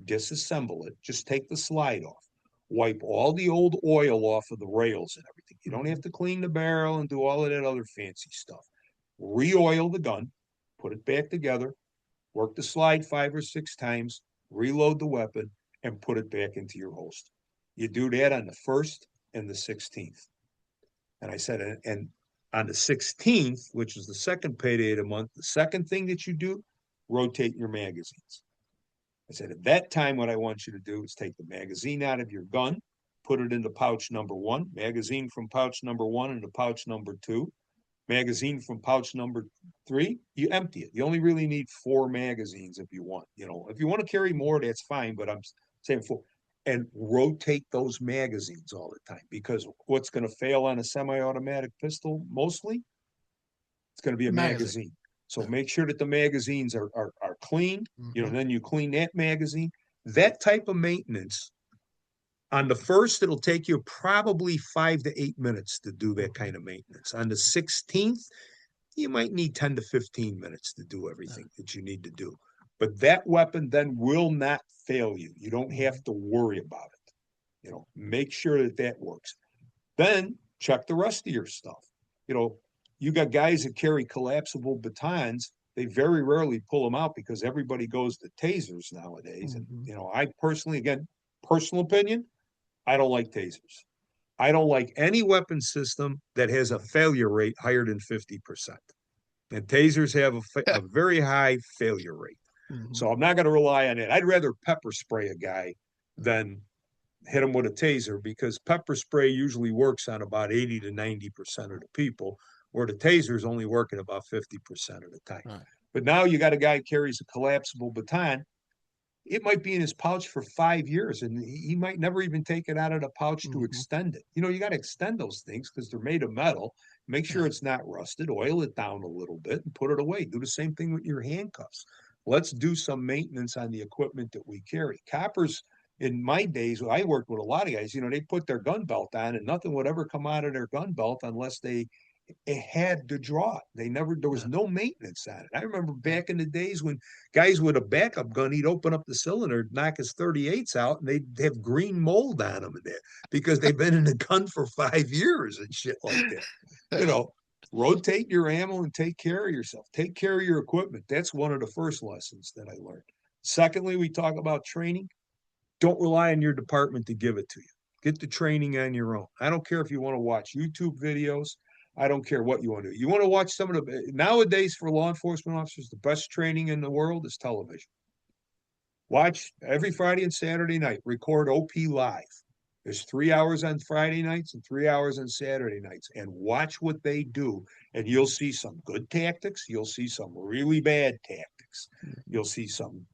B: disassemble it, just take the slide off, wipe all the old oil off of the rails and everything. You don't have
A: Mhm.
B: to clean the barrel and do all of that other fancy stuff. Re-oil the gun, put it back together, work the slide 5 or 6 times, reload the weapon, and put it back into your holster. You do that on the first and the 16th. And I said, and on the 16th, which is the second payday of the month, the second thing that you do, rotate your magazines. I said, at that time, what I want you to do is take the magazine out of your gun, put it into pouch number one, magazine from pouch number one into pouch number two, magazine from pouch number three, you empty it. You only really need 4 magazines if you want. If you want to carry more, that's fine, but I'm saying 4. And rotate those magazines all the time because what's going to fail on a semi automatic pistol mostly? It's going to be a
A: Magazine.
B: magazine. So
A: Yeah.
B: make sure that the magazines are clean.
A: Mhm.
B: Then you clean that magazine. That type of maintenance on the first, it'll take you probably 5 to 8 minutes to do that
A: Mhm.
B: kind of maintenance. On the 16th, you might need 10 to 15 minutes to do
A: Yeah.
B: everything that you need to do. But that weapon then will not fail you. You don't have
A: Mhm.
B: to worry about it. Make sure that that works. Then check the rest of your stuff. You know, you got guys that carry collapsible batons. They very rarely pull them out because everybody goes to tasers nowadays. And,
A: Mhm.
B: I personally, again, personal opinion, I don't like tasers. I don't like any weapon system that has a failure rate higher than 50%. And tasers have a very high failure rate.
A: Mhm.
B: So I'm not going to rely on it. I'd rather pepper spray a guy than hit him with a taser because pepper spray usually works on about 80 to 90% of the people, where the taser is only working about 50% of the time.
A: Right.
B: But now you got a guy who carries a collapsible baton. It might be in his pouch for 5 years and he might never even take it out of the pouch to
A: Mhm.
B: extend it. You got to extend those things because they're made of metal. Make sure
A: Yeah.
B: it's not rusted, oil it down a little bit and put it away. Do the same thing with your handcuffs. Let's do some maintenance on the equipment that we carry. Coppers, in my days, I worked with a lot of guys, they put their gun belt on and nothing would ever come out of their gun belt unless they it had to draw it. There was
A: Yeah.
B: no maintenance on it. I remember back in the days when guys with a backup gun, he'd open up the cylinder, knock his 38s out, and they'd have green mold on them in there because they've been in the gun for 5 years and shit like that. You
A: Yeah.
B: know, rotate your ammo and take care of yourself. Take care of your equipment. That's one of the first lessons that I learned. Secondly, we talk about training. Don't rely on your department to give it to you. Get the training on your own. I don't care if you want to watch YouTube videos. I don't care what you want to do. You want to watch some of the nowadays for law enforcement officers, the best training in the world is television. Watch every Friday and Saturday night, record OP live. There's 3 hours on Friday nights and 3 hours on Saturday nights, and watch what they do. And you'll see some good tactics. You'll see some really bad tactics.
A: Mhm.
B: You'll see some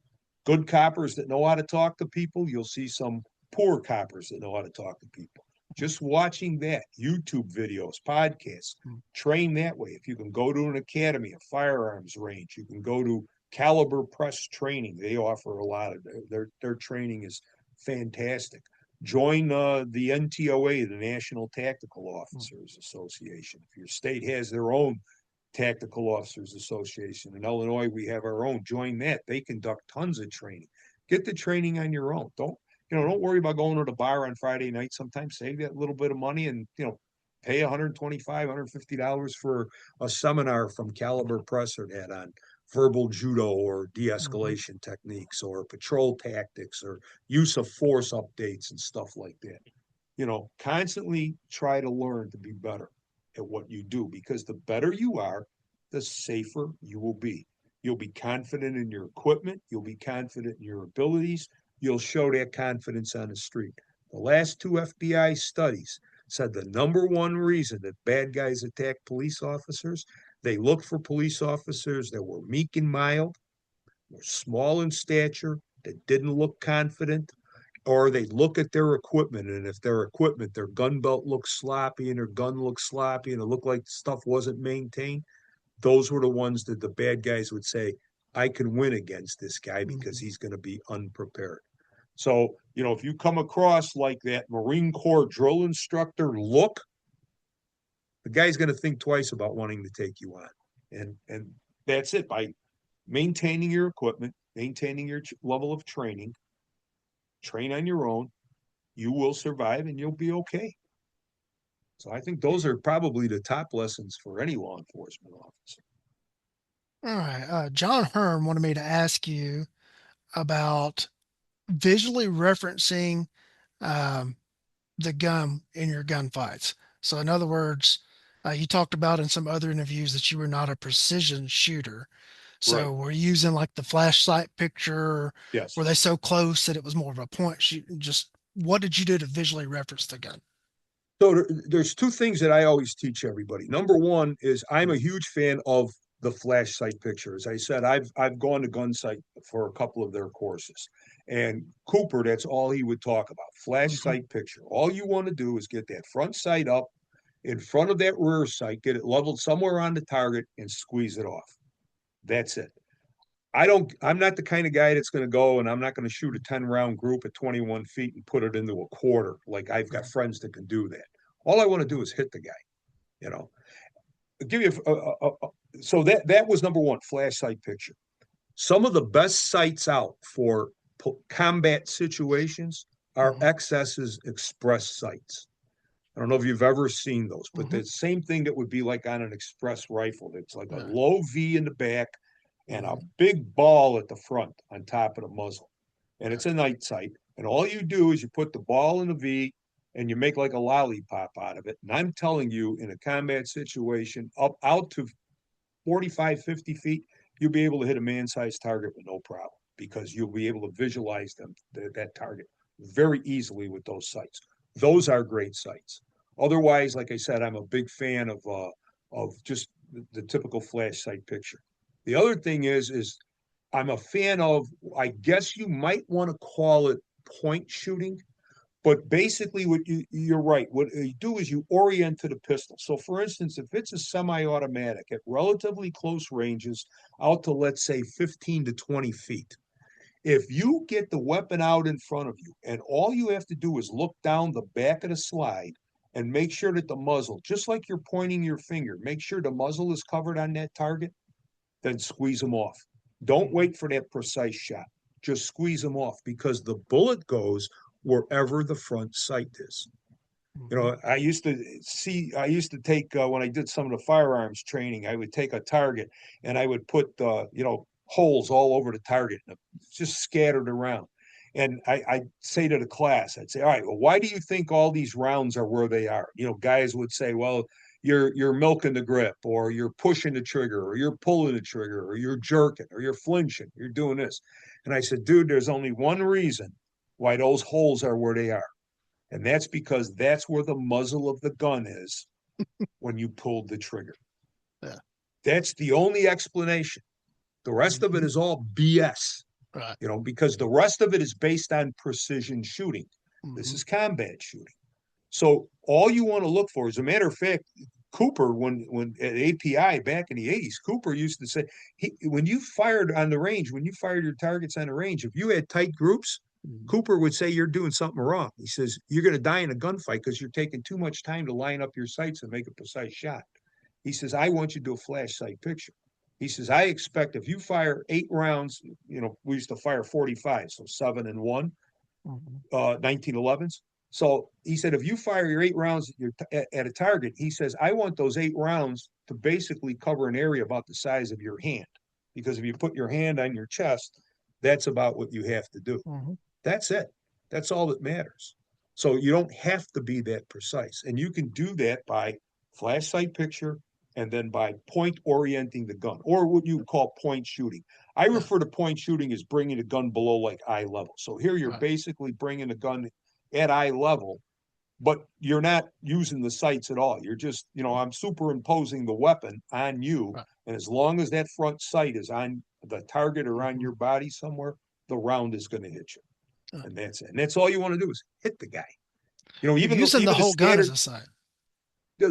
B: good coppers that know how to talk to people. You'll see some poor coppers that know how to talk to people. Just watching that, YouTube videos, podcasts, train that way. If you can go to an academy, a firearms range, you can go to Caliber Press Training. They offer a lot of their training is fantastic. Join the NTOA, the National Tactical Officers Association. If your state has their own Tactical Officers Association. In Illinois, we have our own. Join that. They conduct tons of training. Get the training on your own. Don't worry about going to the bar on Friday night. Sometimes save that little bit of money and pay 125, $150 for a seminar from Caliber Press or that on verbal judo or
A: Mhm.
B: de-escalation techniques or patrol tactics or use of force updates and stuff like that. Constantly try to learn to be better at what you do because the better you are, the safer you will be. You'll be confident in your equipment, you'll be confident in your abilities, you'll show that confidence on the street. The last two FBI studies said the number one reason that bad guys attack police officers, they look for police officers that were meek and mild, were small in stature, that didn't look confident, or they look at their equipment, and if their equipment, their gun belt looks sloppy and their gun looks sloppy and it looked like stuff wasn't maintained, those were the ones that the bad guys would say, I can win against this guy because
A: Mhm.
B: he's going to be unprepared. So, if you come across like that Marine Corps drill instructor look, the guy's going to think twice about wanting to take you on. And that's it. By maintaining your equipment, maintaining your level of training, train on your own, you will survive and you'll be okay. So I think those are probably the top lessons for any law enforcement officer.
A: All right. John Hearn wanted me to ask you about visually referencing um, the gun in your gunfights. So, in other words, you talked about in some other interviews that you were not a precision shooter.
B: Right.
A: So, were you using like the flashlight picture? Or
B: Yes.
A: were they so close that it was more of a point shoot? Just what did you do to visually reference the gun?
B: So there's two things that I always teach everybody. Number one is I'm a huge fan of the flash sight picture. As I said, I've gone to gun sight for a couple of their courses. And Cooper, that's all he would talk about. Flash
A: Hmm.
B: sight picture. All you want to do is get that front sight up in front of that rear sight, get it leveled somewhere on the target and squeeze it off. That's it. I'm not the kind of guy that's going to go and I'm not going to shoot a 10 round group at 21 feet and put it into a quarter. Like I've got friends that can do that. All I want to do is hit the guy, you know, give you so that was number one, flash sight picture. Some of the best sights out for combat situations are
A: Hmm.
B: XS's express sights. I don't know if you've ever seen those, but
A: Hmm.
B: the same thing that would be like on an express rifle. It's like a
A: Yeah.
B: low V in the back and a
A: Hmm.
B: big ball at the front on top of the muzzle. And
A: Yeah.
B: it's a night sight. And all you do is you put the ball in the V and you make like a lollipop out of it. And I'm telling you, in a combat situation, up out to 45, 50 feet, you'll be able to hit a man-sized target with no problem because you'll be able to visualize that target very easily with those sights. Those are great sights. Otherwise, like I said, I'm a big fan of just the typical flash sight picture. The other thing is I'm a fan of, I guess you might want to call it point shooting, but basically, you're right. What you do is you orient to the pistol. So, for instance, if it's a semi-automatic at relatively close ranges, out to let's say 15 to 20 feet, if you get the weapon out in front of you and all you have to do is look down the back of the slide and make sure that the muzzle, just like you're pointing your finger, make sure the muzzle is covered on that target, then squeeze them off. Don't
A: Mhm.
B: wait for that precise shot. Just squeeze them off because the bullet goes wherever the front sight is. You
A: Mhm.
B: know, I used to take, when I did some of the firearms training, I would take a target and I would put, holes all over the target, just scattered around. And I'd say to the class, I'd say, all right, well, why do you think all these rounds are where they are? You know, guys would say, well, you're milking the grip, or you're pushing the trigger, or you're pulling the trigger, or you're jerking, or you're flinching, you're doing this. And I said, dude, there's only one reason why those holes are where they are. And that's because that's where the muzzle of the gun is when you pulled the trigger.
A: Yeah.
B: That's the only explanation. The rest of it
A: Mhm.
B: is all BS,
A: Right.
B: because the rest of it is based on precision shooting. This
A: Mhm.
B: is combat shooting. So all you want to look for, as a matter of fact, Cooper, when at API back in the 80s, Cooper used to say, when you fired on the range, when you fired your targets on the range, if you had tight groups,
A: Mhm.
B: Cooper would say you're doing something wrong. He says, you're going to die in a gunfight because you're taking too much time to line up your sights and make a precise shot. He says, I want you to do a flash sight picture. He says, I expect if you fire 8 rounds, we used to fire 45, so 7 and 1,
A: Mhm.
B: 1911s. So he said, if you fire your 8 rounds at a target, he says, I want those 8 rounds to basically cover an area about the size of your hand. Because if you put your hand on your chest, that's about what you have to do.
A: Mhm.
B: That's it. That's all that matters. So you don't have to be that precise. And you can do that by flash sight picture and then by point orienting the gun, or what you call point shooting. I
A: Yeah.
B: refer to point shooting as bringing the gun below like eye level. So here you're
A: Right.
B: basically bringing the gun at eye level, but you're not using the sights at all. You're just, I'm superimposing the weapon on you.
A: Right.
B: And as long as that front sight is on the target or on
A: Mhm.
B: your body somewhere, the round is going to hit you.
A: Yeah.
B: And that's it. And that's all you want to do is hit the guy.
A: You're
B: Even
A: using the
B: even the
A: whole gun as
B: standard,
A: a sight.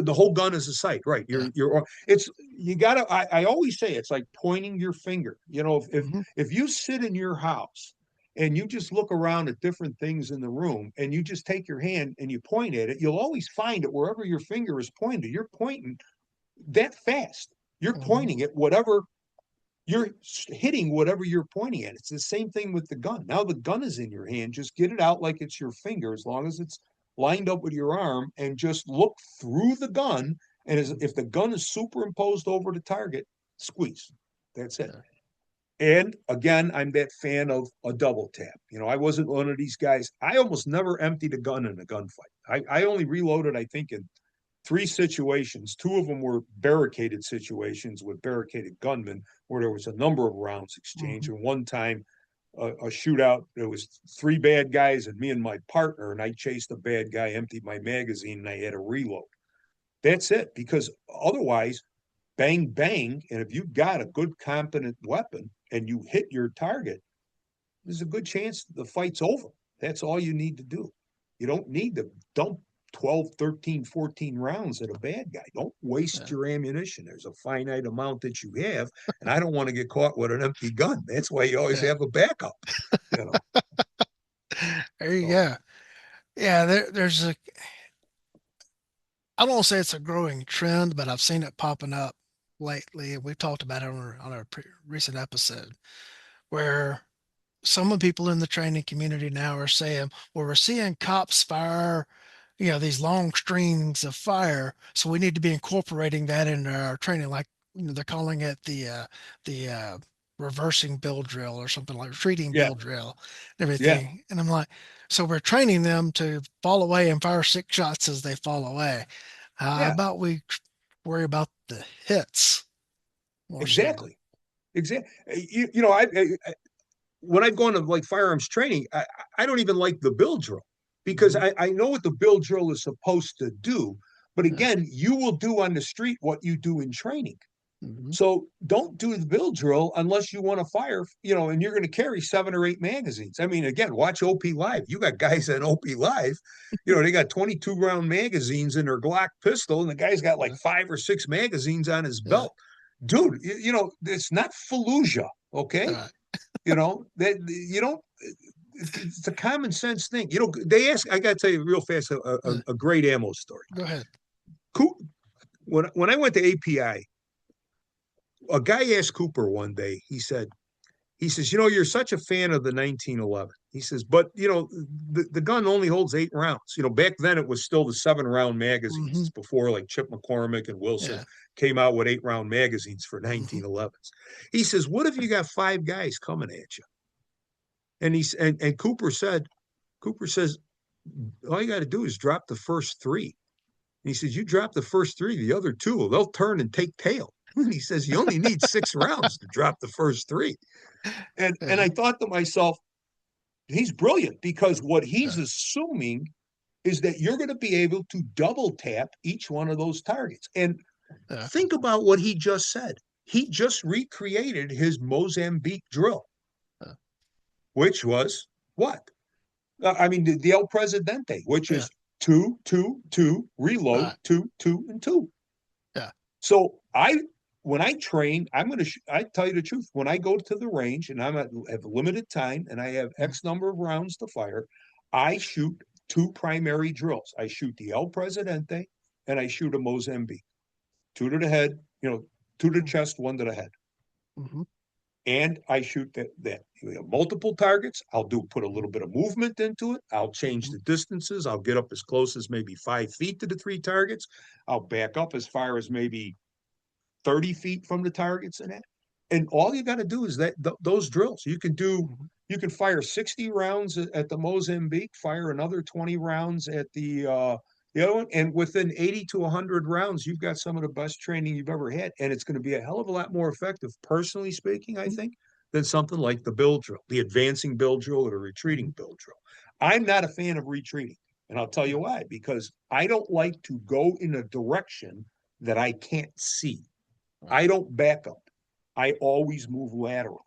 B: the whole gun is a sight, right?
A: Yeah.
B: You gotta. I always say it's like pointing your finger.
A: Mhm.
B: If you sit in your house and you just look around at different things in the room and you just take your hand and you point at it, you'll always find it wherever your finger is pointed. You're pointing that fast. You're
A: Mhm.
B: pointing at whatever you're hitting whatever you're pointing at. It's the same thing with the gun. Now the gun is in your hand. Just get it out like it's your finger, as long as it's lined up with your arm, and just look through the gun. And if the gun is superimposed over the target, squeeze. That's it.
A: Yeah.
B: And again, I'm that fan of a double tap. I wasn't one of these guys. I almost never emptied a gun in a gunfight. I only reloaded, I think, in 3 situations. 2 of them were barricaded situations with barricaded gunmen where there was a number of rounds exchanged.
A: Mhm.
B: And one time, a shootout, there was 3 bad guys and me and my partner, and I chased a bad guy, emptied my magazine, and I had a reload. That's it. Because otherwise, bang, bang. And if you've got a good, competent weapon and you hit your target, there's a good chance the fight's over. That's all you need to do. You don't need to dump 12, 13, 14 rounds at a bad guy. Don't waste
A: Yeah.
B: your ammunition. There's a finite amount that you have, and I don't want to get caught with an empty gun. That's why you always
A: Yeah.
B: have a backup, you know.
A: There you
B: So
A: go. Yeah. There's a. I don't want to say it's a growing trend, but I've seen it popping up lately. We talked about it on our recent episode where some of the people in the training community now are saying, well, we're seeing cops fire, these long strings of fire, so we need to be incorporating that into our training. Like, they're calling it the reversing bill drill or something like retreating
B: yeah,
A: bill drill and
B: yeah,
A: everything. And I'm like, so we're training them to fall away and fire 6 shots as they fall away. How
B: yeah,
A: about we worry about the hits more so?
B: exactly. Exactly. When I've gone to like firearms training, I don't even like the bill drill because
A: Hmm.
B: I know what the bill drill is supposed to do. But
A: Yeah.
B: again, you will do on the street what you do in training.
A: Hmm.
B: So don't do the bill drill unless you want to fire, and you're going to carry 7 or 8 magazines. I mean, again, watch OP Live. You got guys on OP Live, they got 22 round magazines in their Glock pistol, and the guy's got like
A: Yeah.
B: 5 or 6 magazines on his
A: Yeah.
B: belt. Dude, it's not Fallujah,
A: All
B: okay?
A: right.
B: That you don't. it's a common sense thing. They ask. I got to tell you real fast
A: Uh,
B: a great ammo story.
A: Go ahead.
B: When I went to API, a guy asked Cooper one day. He says, you're such a fan of the 1911. He says, but the gun only holds 8 rounds. Back then it was still the 7 round magazines.
A: Hmm.
B: It's before like Chip McCormick and Wilson
A: Yeah.
B: came out with 8 round magazines for
A: Hmm.
B: 1911s. He says, what if you got 5 guys coming at you? And Cooper says, all you got to do is drop the first three. And he says, you drop the first three, the other two, they'll turn and take tail. And he says, you only need 6 rounds to drop the first three. And
A: Yeah.
B: I thought to myself, he's brilliant because what he's
A: Yeah.
B: assuming is that you're going to be able to double tap each one of those targets. And
A: Yeah.
B: think about what he just said. He just recreated his Mozambique drill,
A: Yeah.
B: which was what? I mean, the El Presidente, which
A: Yeah.
B: is two, two, two, reload,
A: Right.
B: two, two, and two.
A: Yeah.
B: So when I train, I tell you the truth. When I go to the range and have limited time and I have
A: Mm-hmm.
B: X number of rounds to fire, I shoot two primary drills. I shoot the El Presidente and I shoot a Mozambique. Two to the head, two to the chest, one to the head.
A: Mm-hmm.
B: And I shoot that. Multiple targets. I'll put a little bit of movement into it. I'll change
A: Mm-hmm.
B: the distances. I'll get up as close as maybe 5 feet to the 3 targets. I'll back up as far as maybe 30 feet from the targets and that. And all you got to do is those drills.
A: Mm-hmm.
B: You can fire 60 rounds at the Mozambique, fire another 20 rounds at the other one, and within 80 to 100 rounds, you've got some of the best training you've ever had, and it's going to be a hell of a lot more effective, personally speaking, I think, than something like the bill drill, the advancing bill drill or the
A: Mm-hmm.
B: retreating bill drill. I'm not a fan of retreating, and I'll tell you why, because I don't like to go in a direction that I can't see.
A: Right.
B: I don't back up. I always move laterally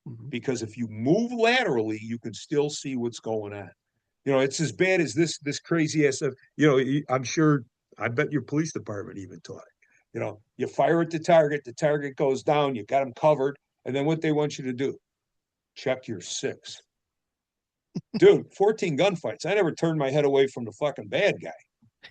A: Mm-hmm.
B: because if you move laterally, you can still see what's going on. It's as bad as this crazy ass of, I'm sure, I bet your police department even taught it. You fire at the target goes down, you got them covered, and then what they want you to do, check your six. Dude, 14 gunfights. I never turned my head away from the fucking bad guy.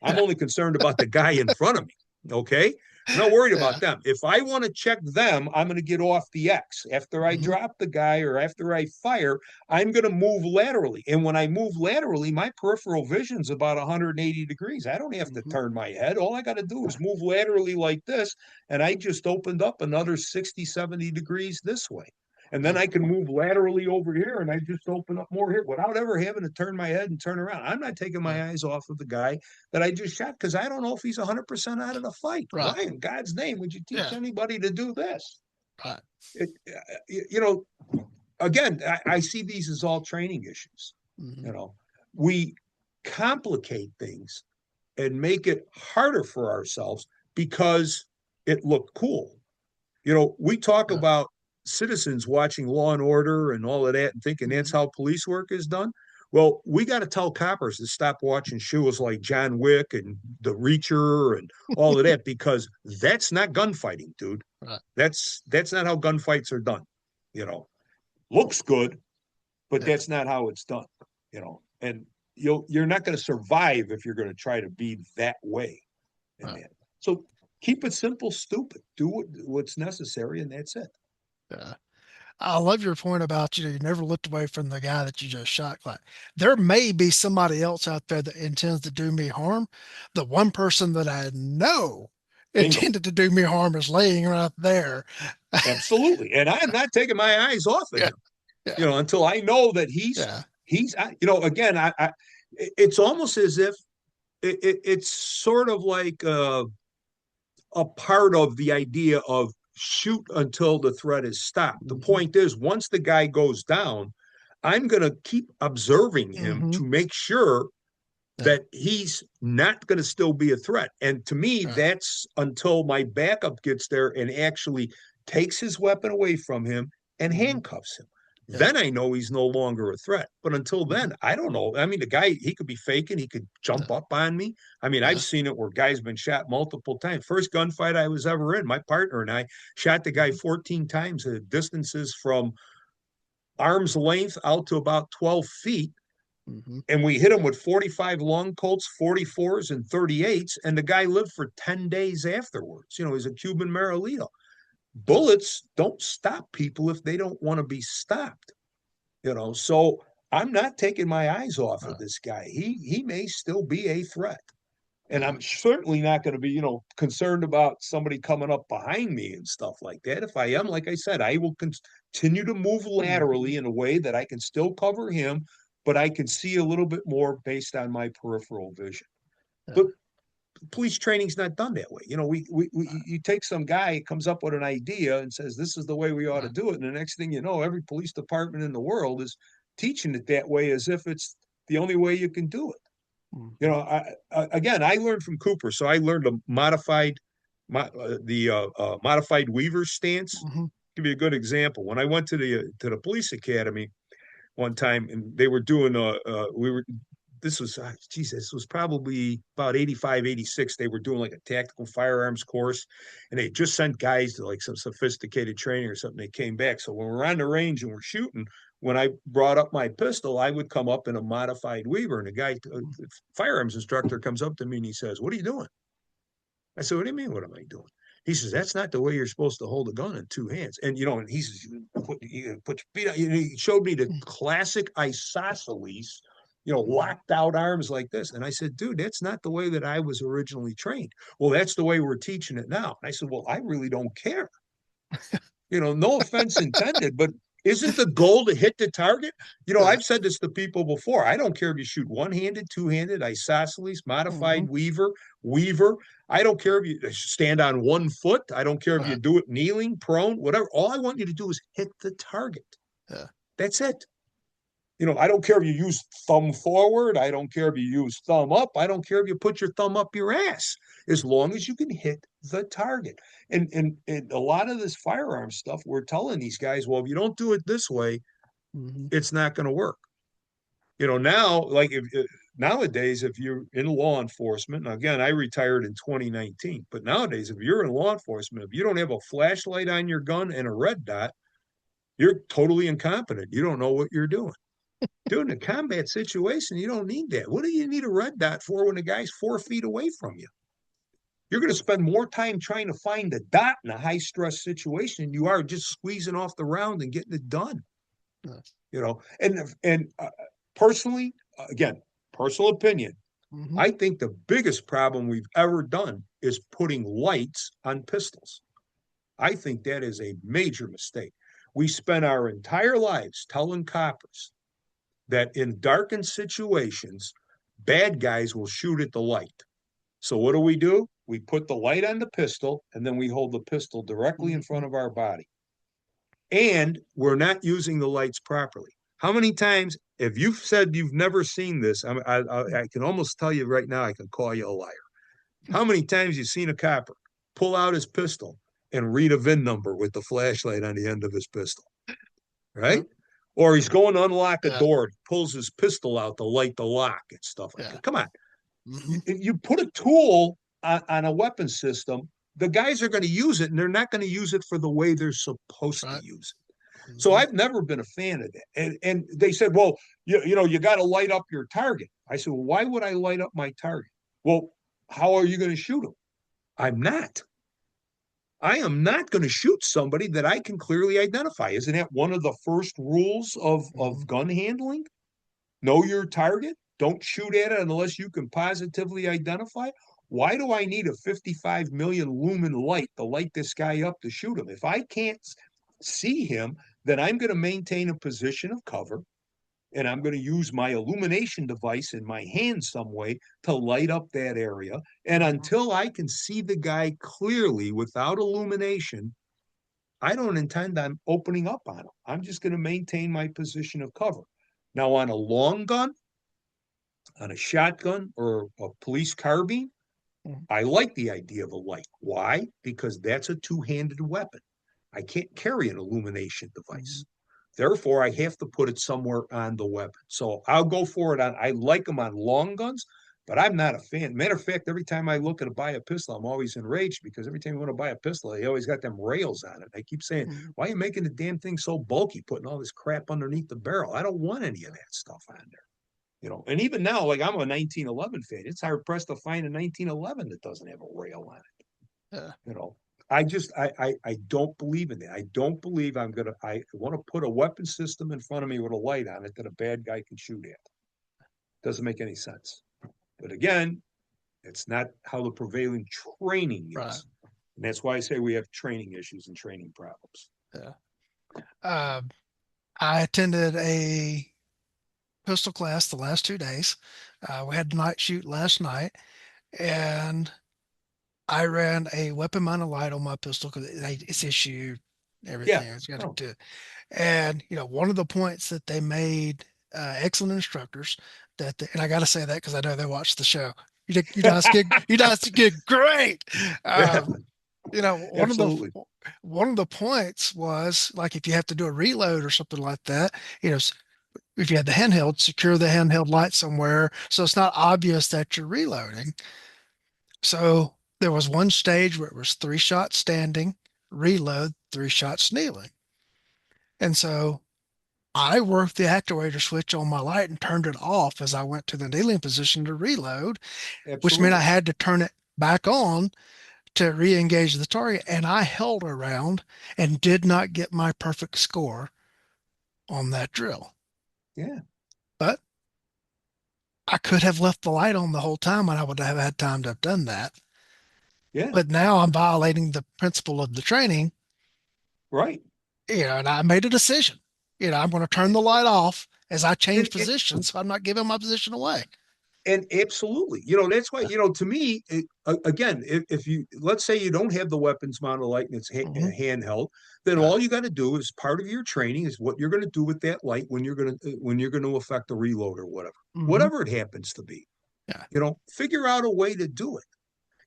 B: I'm
A: Yeah.
B: only concerned about the guy in front of me. Okay. I'm not worried
A: Yeah.
B: about them. If I want to check them, I'm going to get off the X. After I
A: Mm-hmm.
B: drop the guy or after I fire, I'm going to move laterally. And when I move laterally, my peripheral vision's about 180 degrees. I don't have to
A: Mm-hmm.
B: turn my head. All I got to do is move laterally like this. And I just opened up another 60, 70 degrees this way. And then
A: Yeah.
B: I can move laterally over here and I just open up more here without ever having to turn my head and turn around. I'm not taking
A: Yeah.
B: my eyes off of the guy that I just shot because I don't know if he's 100% out of the fight.
A: Right.
B: Why in God's name would you teach
A: Yeah.
B: anybody to do this?
A: Right.
B: It, you know, again, I see these as all training issues.
A: Mm-hmm.
B: You know, we complicate things and make it harder for ourselves because it looked cool. We talk
A: Yeah.
B: about citizens watching Law and Order and all of that and thinking that's
A: Mm-hmm.
B: how police work is done. Well, we got to tell coppers to stop watching shows like John Wick and The Reacher and all of that because that's not gunfighting, dude.
A: Right.
B: That's not how gunfights are done. You know, looks good, but
A: Yeah.
B: that's not how it's done. And you're not going to survive if you're going to try to be that way in
A: Right.
B: that. So keep it simple, stupid. Do what's necessary, and that's it.
A: Yeah. I love your point about you never looked away from the guy that you just shot. Like there may be somebody else out there that intends to do me harm. The one person that I know
B: Bingo.
A: intended to do me harm is laying right there.
B: Absolutely. And I am not taking my eyes off of
A: Yeah,
B: him,
A: yeah,
B: until I know that
A: yeah.
B: again, it's almost as if it's sort of like a part of the idea of shoot until the threat is stopped. The
A: Hmm.
B: point is, once the guy goes down, I'm going to keep observing him
A: Hmm.
B: to make sure
A: Yeah,
B: that he's not going to still be a threat. And to me,
A: right.
B: that's until my backup gets there and actually takes his weapon away from him and
A: Hmm.
B: handcuffs him.
A: Yeah.
B: Then I know he's no longer a threat. But until
A: Hmm.
B: then, I don't know. I mean, the guy, he could be faking, he could jump
A: Yeah,
B: up on me. I mean, I've
A: yeah.
B: seen it where guys been shot multiple times. First gunfight I was ever in, my partner and I shot the guy
A: Hmm.
B: 14 times at distances from arm's length out to about 12 feet.
A: Hmm.
B: And we hit him with 45 long Colts, 44s, and 38s. And the guy lived for 10 days afterwards. He's a Cuban Marilito.
A: Yeah.
B: Bullets don't stop people if they don't want to be stopped. So I'm not taking my eyes off of
A: Uh,
B: this guy. He may still be a threat. And
A: yeah.
B: I'm certainly not going to be, concerned about somebody coming up behind me and stuff like that. If I am, like I said, I will continue to move
A: Hmm.
B: laterally in a way that I can still cover him, but I can see a little bit more based on my peripheral vision.
A: Yeah.
B: But police training's not done that way. You take some guy comes up with an idea and says this is the way we ought to
A: Uh,
B: do it, and the next thing you know, every police department in the world is teaching it that way as if it's the only way you can do it.
A: hmm.
B: Again, I learned from Cooper, so I learned a modified Weaver stance.
A: Hmm.
B: Give you a good example. When I went to the police academy one time, and they were doing we were this was Jesus, this was probably about 85, 86. They were doing like a tactical firearms course, and they just sent guys to like some sophisticated training or something. They came back. So when we're on the range and we're shooting, when I brought up my pistol, I would come up in a modified Weaver, and the firearms instructor comes up to me and he says, "What are you doing?" I said, "What do you mean? What am I doing?" He says, "That's not the way you're supposed to hold a gun in two hands." And he says, "Put your feet up." He showed me the classic isosceles,
A: Hmm.
B: locked out arms like this. And I said, "Dude, that's not the way that I was originally trained." "Well, that's the way we're teaching it now." And I said, "Well, I really don't care. No offense intended, but isn't the goal to hit the target?"
A: Yeah.
B: I've said this to people before. I don't care if you shoot one-handed, two-handed, isosceles, modified
A: Hmm.
B: weaver. I don't care if you stand on one foot. I don't care if you
A: Right.
B: do it kneeling, prone, whatever. All I want you to do is hit the target.
A: Yeah.
B: That's it. I don't care if you use thumb forward. I don't care if you use thumb up. I don't care if you put your thumb up your ass, as long as you can hit the target. And a lot of this firearm stuff, we're telling these guys, well, if you don't do it this way,
A: Hmm.
B: it's not going to work. Now, like if nowadays, if you're in law enforcement, again, I retired in 2019, but nowadays, if you're in law enforcement, if you don't have a flashlight on your gun and a red dot, you're totally incompetent. You don't know what you're doing. Dude, in a combat situation, you don't need that. What do you need a red dot for when the guy's 4 feet away from you? You're going to spend more time trying to find the dot in a high stress situation than you are just squeezing off the round and getting it done.
A: Yeah.
B: And personally, again, personal opinion,
A: Hmm.
B: I think the biggest problem we've ever done is putting lights on pistols. I think that is a major mistake. We spent our entire lives telling coppers that in darkened situations, bad guys will shoot at the light. So what do? We put the light on the pistol and then we hold the pistol directly in
A: Hmm.
B: front of our body. And we're not using the lights properly. How many times, if you've said you've never seen this, I can almost tell you right now, I can call you a liar. How many times you've seen a copper pull out his pistol and read a VIN number with the flashlight on the end of his pistol, right?
A: Yep.
B: Or he's going to unlock a
A: Yeah.
B: door, pulls his pistol out to light the lock and stuff like
A: Yeah.
B: that. Come on.
A: Hmm.
B: You put a tool on a weapon system, the guys are going to use it and they're not going to use it for the way they're supposed to
A: Right.
B: use it. So
A: Hmm.
B: I've never been a fan of that. And they said, well, you got to light up your target. I said, well, why would I light up my target? Well, how are you going to shoot them? I'm not. I am not going to shoot somebody that I can clearly identify. Isn't that one of the first rules of
A: Hmm.
B: gun handling? Know your target. Don't shoot at it unless you can positively identify it. Why do I need a 55 million lumen light to light this guy up to shoot him? If I can't see him, then I'm going to maintain a position of cover and I'm going to use my illumination device in my hand some way to light up that area. And
A: Hmm.
B: until I can see the guy clearly without illumination, I don't intend on opening up on him. I'm just going to maintain my position of cover. Now, on a long gun, on a shotgun or a police carbine, I like the idea of a light. Why? Because that's a two-handed weapon. I can't carry an illumination
A: Hmm.
B: device. Therefore, I have to put it somewhere on the weapon. So I'll go for it on, I like them on long guns. But I'm not a fan. Matter of fact, every time I look at a buy a pistol, I'm always enraged because every time you want to buy a pistol, they always got them rails on it. I keep saying,
A: Mhm.
B: why are you making the damn thing so bulky, putting all this crap underneath the barrel? I don't want any of that stuff on there. And even now, like I'm a 1911 fan. It's hard pressed to find a 1911 that doesn't have a rail on it.
A: Yeah.
B: You know, I don't believe in that. I don't believe I want to put a weapon system in front of me with a light on it that a bad guy can shoot at. Doesn't make any sense. But again, it's not how the prevailing training
A: Right.
B: is. And that's why I say we have training issues and training problems.
A: Yeah. Uh, I attended a pistol class the last 2 days. We had night shoot last night, and I ran a weapon mounted light on my pistol because it's issued,
B: Yeah.
A: everything. It's got to
B: Oh,
A: do it. And one of the points that they made excellent instructors and I got to say that because I know they watched the show. You guys did great.
B: yeah,
A: Um,
B: absolutely.
A: one of the points was like if you have to do a reload or something like that, you know, if you had the handheld, secure the handheld light somewhere so it's not obvious that you're reloading. So there was one stage where it was 3 shots standing, reload, 3 shots kneeling. And so I worked the actuator switch on my light and turned it off as I went to the kneeling position to reload, which meant I
B: Absolutely.
A: had to turn it back on to re-engage the target. And I held around and did not get my perfect score on that drill.
B: Yeah.
A: But I could have left the light on the whole time and I would have had time to have done that.
B: Yeah.
A: But now I'm violating the principle of the training,
B: Right.
A: and I made a decision. I'm going to turn the light off as I change
B: And
A: positions, so I'm not giving my position away.
B: and absolutely, that's why, to me, again, if you, let's say you don't have the weapons mounted light and it's
A: Mhm.
B: handheld, then
A: Uh,
B: all you got to do is part of your training is what you're going to do with that light when you're going to affect a reload or
A: mhm.
B: whatever it happens to be.
A: Yeah.
B: Figure out a way to do it.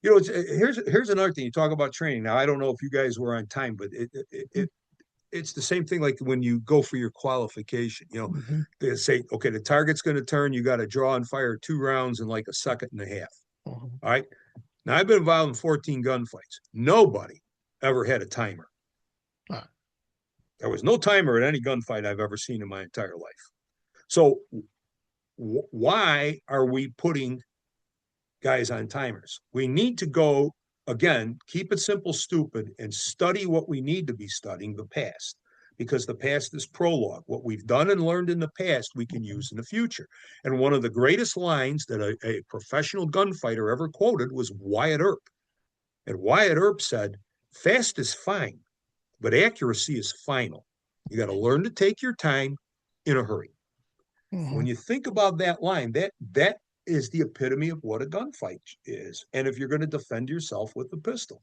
B: Here's another thing. You talk about training. Now, I don't know if you guys were on time, but it's the same thing like when you go for your qualification.
A: Mhm.
B: They say, okay, the target's going to turn. You got to draw and fire 2 rounds in like a second and a half.
A: Mhm.
B: All right. Now, I've been involved in 14 gunfights. Nobody ever had a timer.
A: Uh,
B: There was no timer at any gunfight I've ever seen in my entire life. So, why are we putting guys on timers? We need to go, again, keep it simple, stupid, and study what we need to be studying, the past, because the past is prologue. What we've done and learned in the past, we can use in the future. And one of the greatest lines that a professional gunfighter ever quoted was Wyatt Earp. And Wyatt Earp said, fast is fine, but accuracy is final. You got to learn to take your time in a hurry. When
A: mhm.
B: you think about that line, that is the epitome of what a gunfight is. And if you're going to defend yourself with a pistol,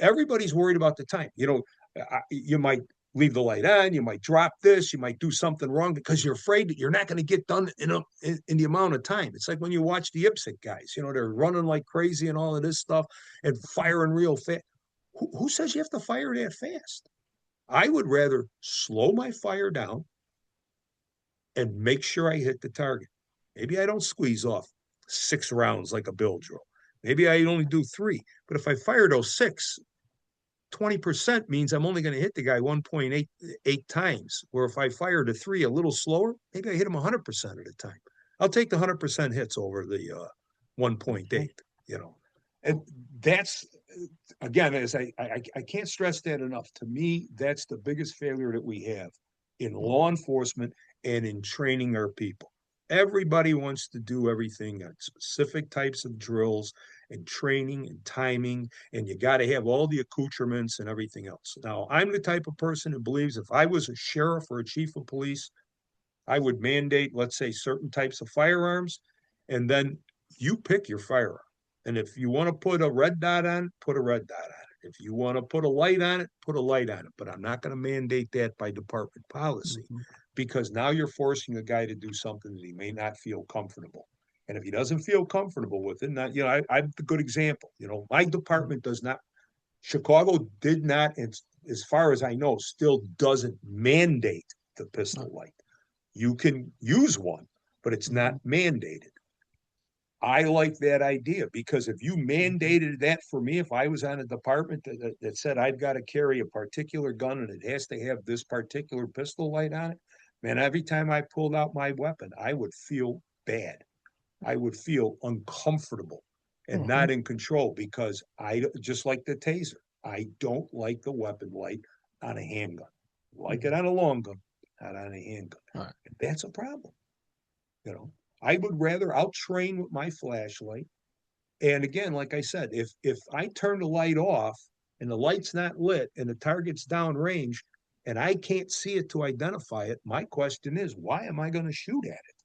B: everybody's worried about the time. You might leave the light on, you might drop this, you might do something wrong because you're afraid that you're not going to get done in the amount of time. It's like when you watch the IPSC guys, they're running like crazy and all of this stuff and firing real fast. Who says you have to fire that fast? I would rather slow my fire down and make sure I hit the target. Maybe I don't squeeze off 6 rounds like a bill drill. Maybe I only do 3. But if I fire those 6, 20% means I'm only going to hit the guy 1.88 times. Where if I fire the 3 a little slower, maybe I hit him 100% of the time. I'll take the 100% hits over the 1.8, you know. And that's, again, as I can't stress that enough. To me, that's the biggest failure that we have in law enforcement and in training our people. Everybody wants to do everything on specific types of drills and training and timing, and you got to have all the accoutrements and everything else. Now, I'm the type of person who believes if I was a sheriff or a chief of police, I would mandate, let's say, certain types of firearms, and then you pick your firearm. And if you want to put a red dot on it, put a red dot on it. If you want to put a light on it, put a light on it. But I'm not going to mandate that by department policy
A: Mhm.
B: because now you're forcing a guy to do something that he may not feel comfortable. And if he doesn't feel comfortable with it, I'm the good example. My department does not, Chicago did not, as far as I know, still doesn't mandate the pistol light. You can use one, but it's not
A: Mhm.
B: mandated. I like that idea because if you
A: Mhm.
B: mandated that for me, if I was on a department that said I've got to carry a particular gun and it has to have this particular pistol light on it, man, every time I pulled out my weapon, I would feel bad. I would feel uncomfortable and
A: Mhm.
B: not in control because I just like the taser. I don't like the weapon light on a handgun. I like it
A: Mhm.
B: on a long gun, not on a handgun.
A: All right.
B: And that's a problem. You know, I would rather I'll train with my flashlight. And again, like I said, if I turn the light off and the light's not lit and the target's downrange and I can't see it to identify it, my question is, why am I going to shoot at it?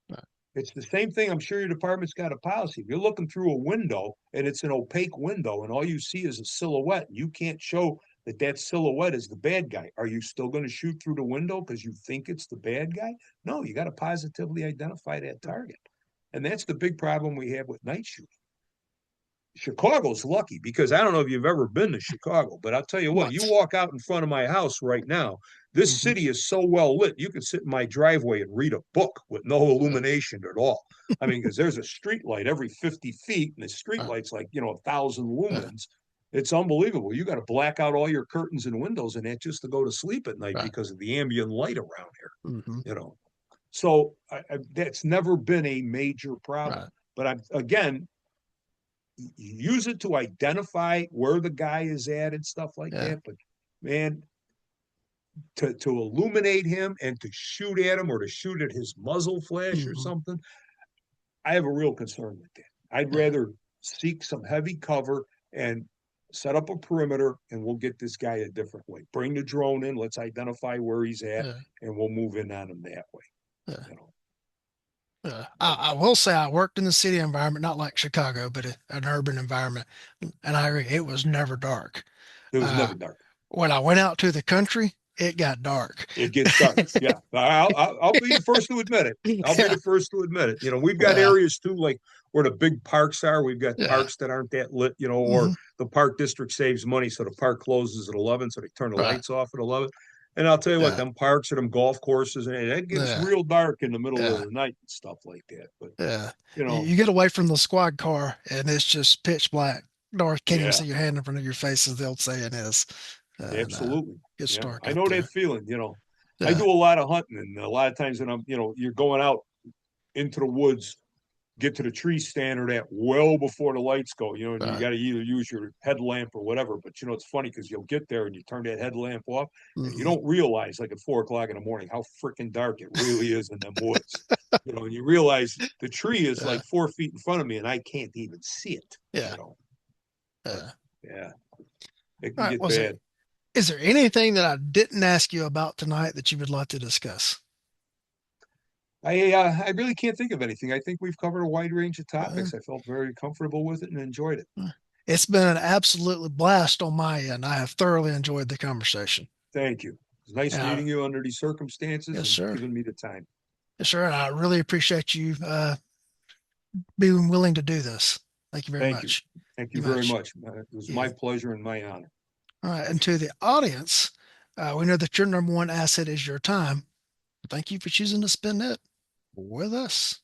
A: All right.
B: It's the same thing. I'm sure your department's got a policy. If you're looking through a window and it's an opaque window and all you see is a silhouette, and you can't show that that silhouette is the bad guy. Are you still going to shoot through the window because you think it's the bad guy? No, you got to positively identify that target. And that's the big problem we have with night shooting. Chicago's lucky because I don't know if you've ever been to Chicago, but I'll tell you what, you
A: Once.
B: walk out in front of my house right now, this
A: Mhm.
B: city is so well lit, you could sit in my driveway and read a book with no
A: Yeah.
B: illumination at all. I mean, because there's a street light every 50 feet, and the street
A: All right.
B: light's like, 1,000
A: Yeah.
B: lumens. It's unbelievable. You got to black out all your curtains and windows and that just to go to sleep at night
A: Right.
B: because of the ambient light around here,
A: Mhm.
B: you know. So that's never been a major problem.
A: Right.
B: But again, use it to identify where the guy is at and stuff like
A: Yeah.
B: that. But man, to illuminate him and to shoot at him or to shoot at his muzzle flash or
A: Mhm.
B: something, I have a real concern with that. I'd
A: Yeah.
B: rather seek some heavy cover and set up a perimeter and we'll get this guy a different way. Bring the drone in, let's identify where he's at,
A: Yeah.
B: and we'll move in on him that way.
A: Yeah.
B: You know,
A: Yeah.
B: but
A: I will say I worked in the city environment, not like Chicago, but an urban environment, and I agree, it was never dark.
B: it was
A: Uh,
B: never dark.
A: when I went out to the country, it got dark.
B: It gets dark. Yeah, I'll be the first to admit it. I'll be
A: Yeah.
B: the first to admit it. We've got
A: Yeah.
B: areas too, like where the big parks are. We've got
A: Yeah.
B: parks that aren't that lit, or
A: Hmm.
B: the park district saves money, so the park closes at 11, so they turn the
A: Right.
B: lights off at 11. And I'll tell you what,
A: Yeah.
B: them parks or them golf courses, and it gets
A: Yeah.
B: real dark in the middle of
A: Yeah.
B: the night and stuff like that. But
A: Yeah.
B: you
A: You,
B: know,
A: you get away from the squad car and it's just pitch black. Or can't even
B: yeah,
A: see your hand in front of your face, as the old saying is. And
B: absolutely.
A: gets
B: Yeah,
A: dark
B: I
A: up
B: know that
A: there.
B: feeling. I
A: Yeah.
B: do a lot of hunting, and a lot of times when you're going out into the woods, get to the tree stand or that well before the lights go, and you
A: Right.
B: got to either use your headlamp or whatever. But it's funny because you'll get there and you turn that headlamp off and you
A: Hmm.
B: don't realize, like at 4 o'clock in the morning, how freaking dark it really is in them woods. And you realize the tree is
A: Yeah.
B: like 4 feet in front of me and I can't even see it,
A: Yeah.
B: but
A: Yeah.
B: yeah, it
A: All
B: can
A: right.
B: get bad.
A: Is there anything that I didn't ask you about tonight that you would like to discuss?
B: I really can't think of anything. I think we've covered a wide range of
A: Uh,
B: topics. I felt very comfortable with it and enjoyed it.
A: it's been an absolute blast on my end. I have thoroughly enjoyed the conversation.
B: Thank you. It's nice
A: Uh,
B: meeting you under these circumstances
A: yes,
B: and
A: sir.
B: giving me the time.
A: Yes, sir. And I really appreciate you being willing to do this. Thank you very
B: Thank you.
A: much.
B: Thank you
A: You
B: very
A: much.
B: much. It was
A: Yeah.
B: my pleasure and my honor.
A: All right. And to the audience, we know that your number one asset is your time. Thank you for choosing to spend it with us.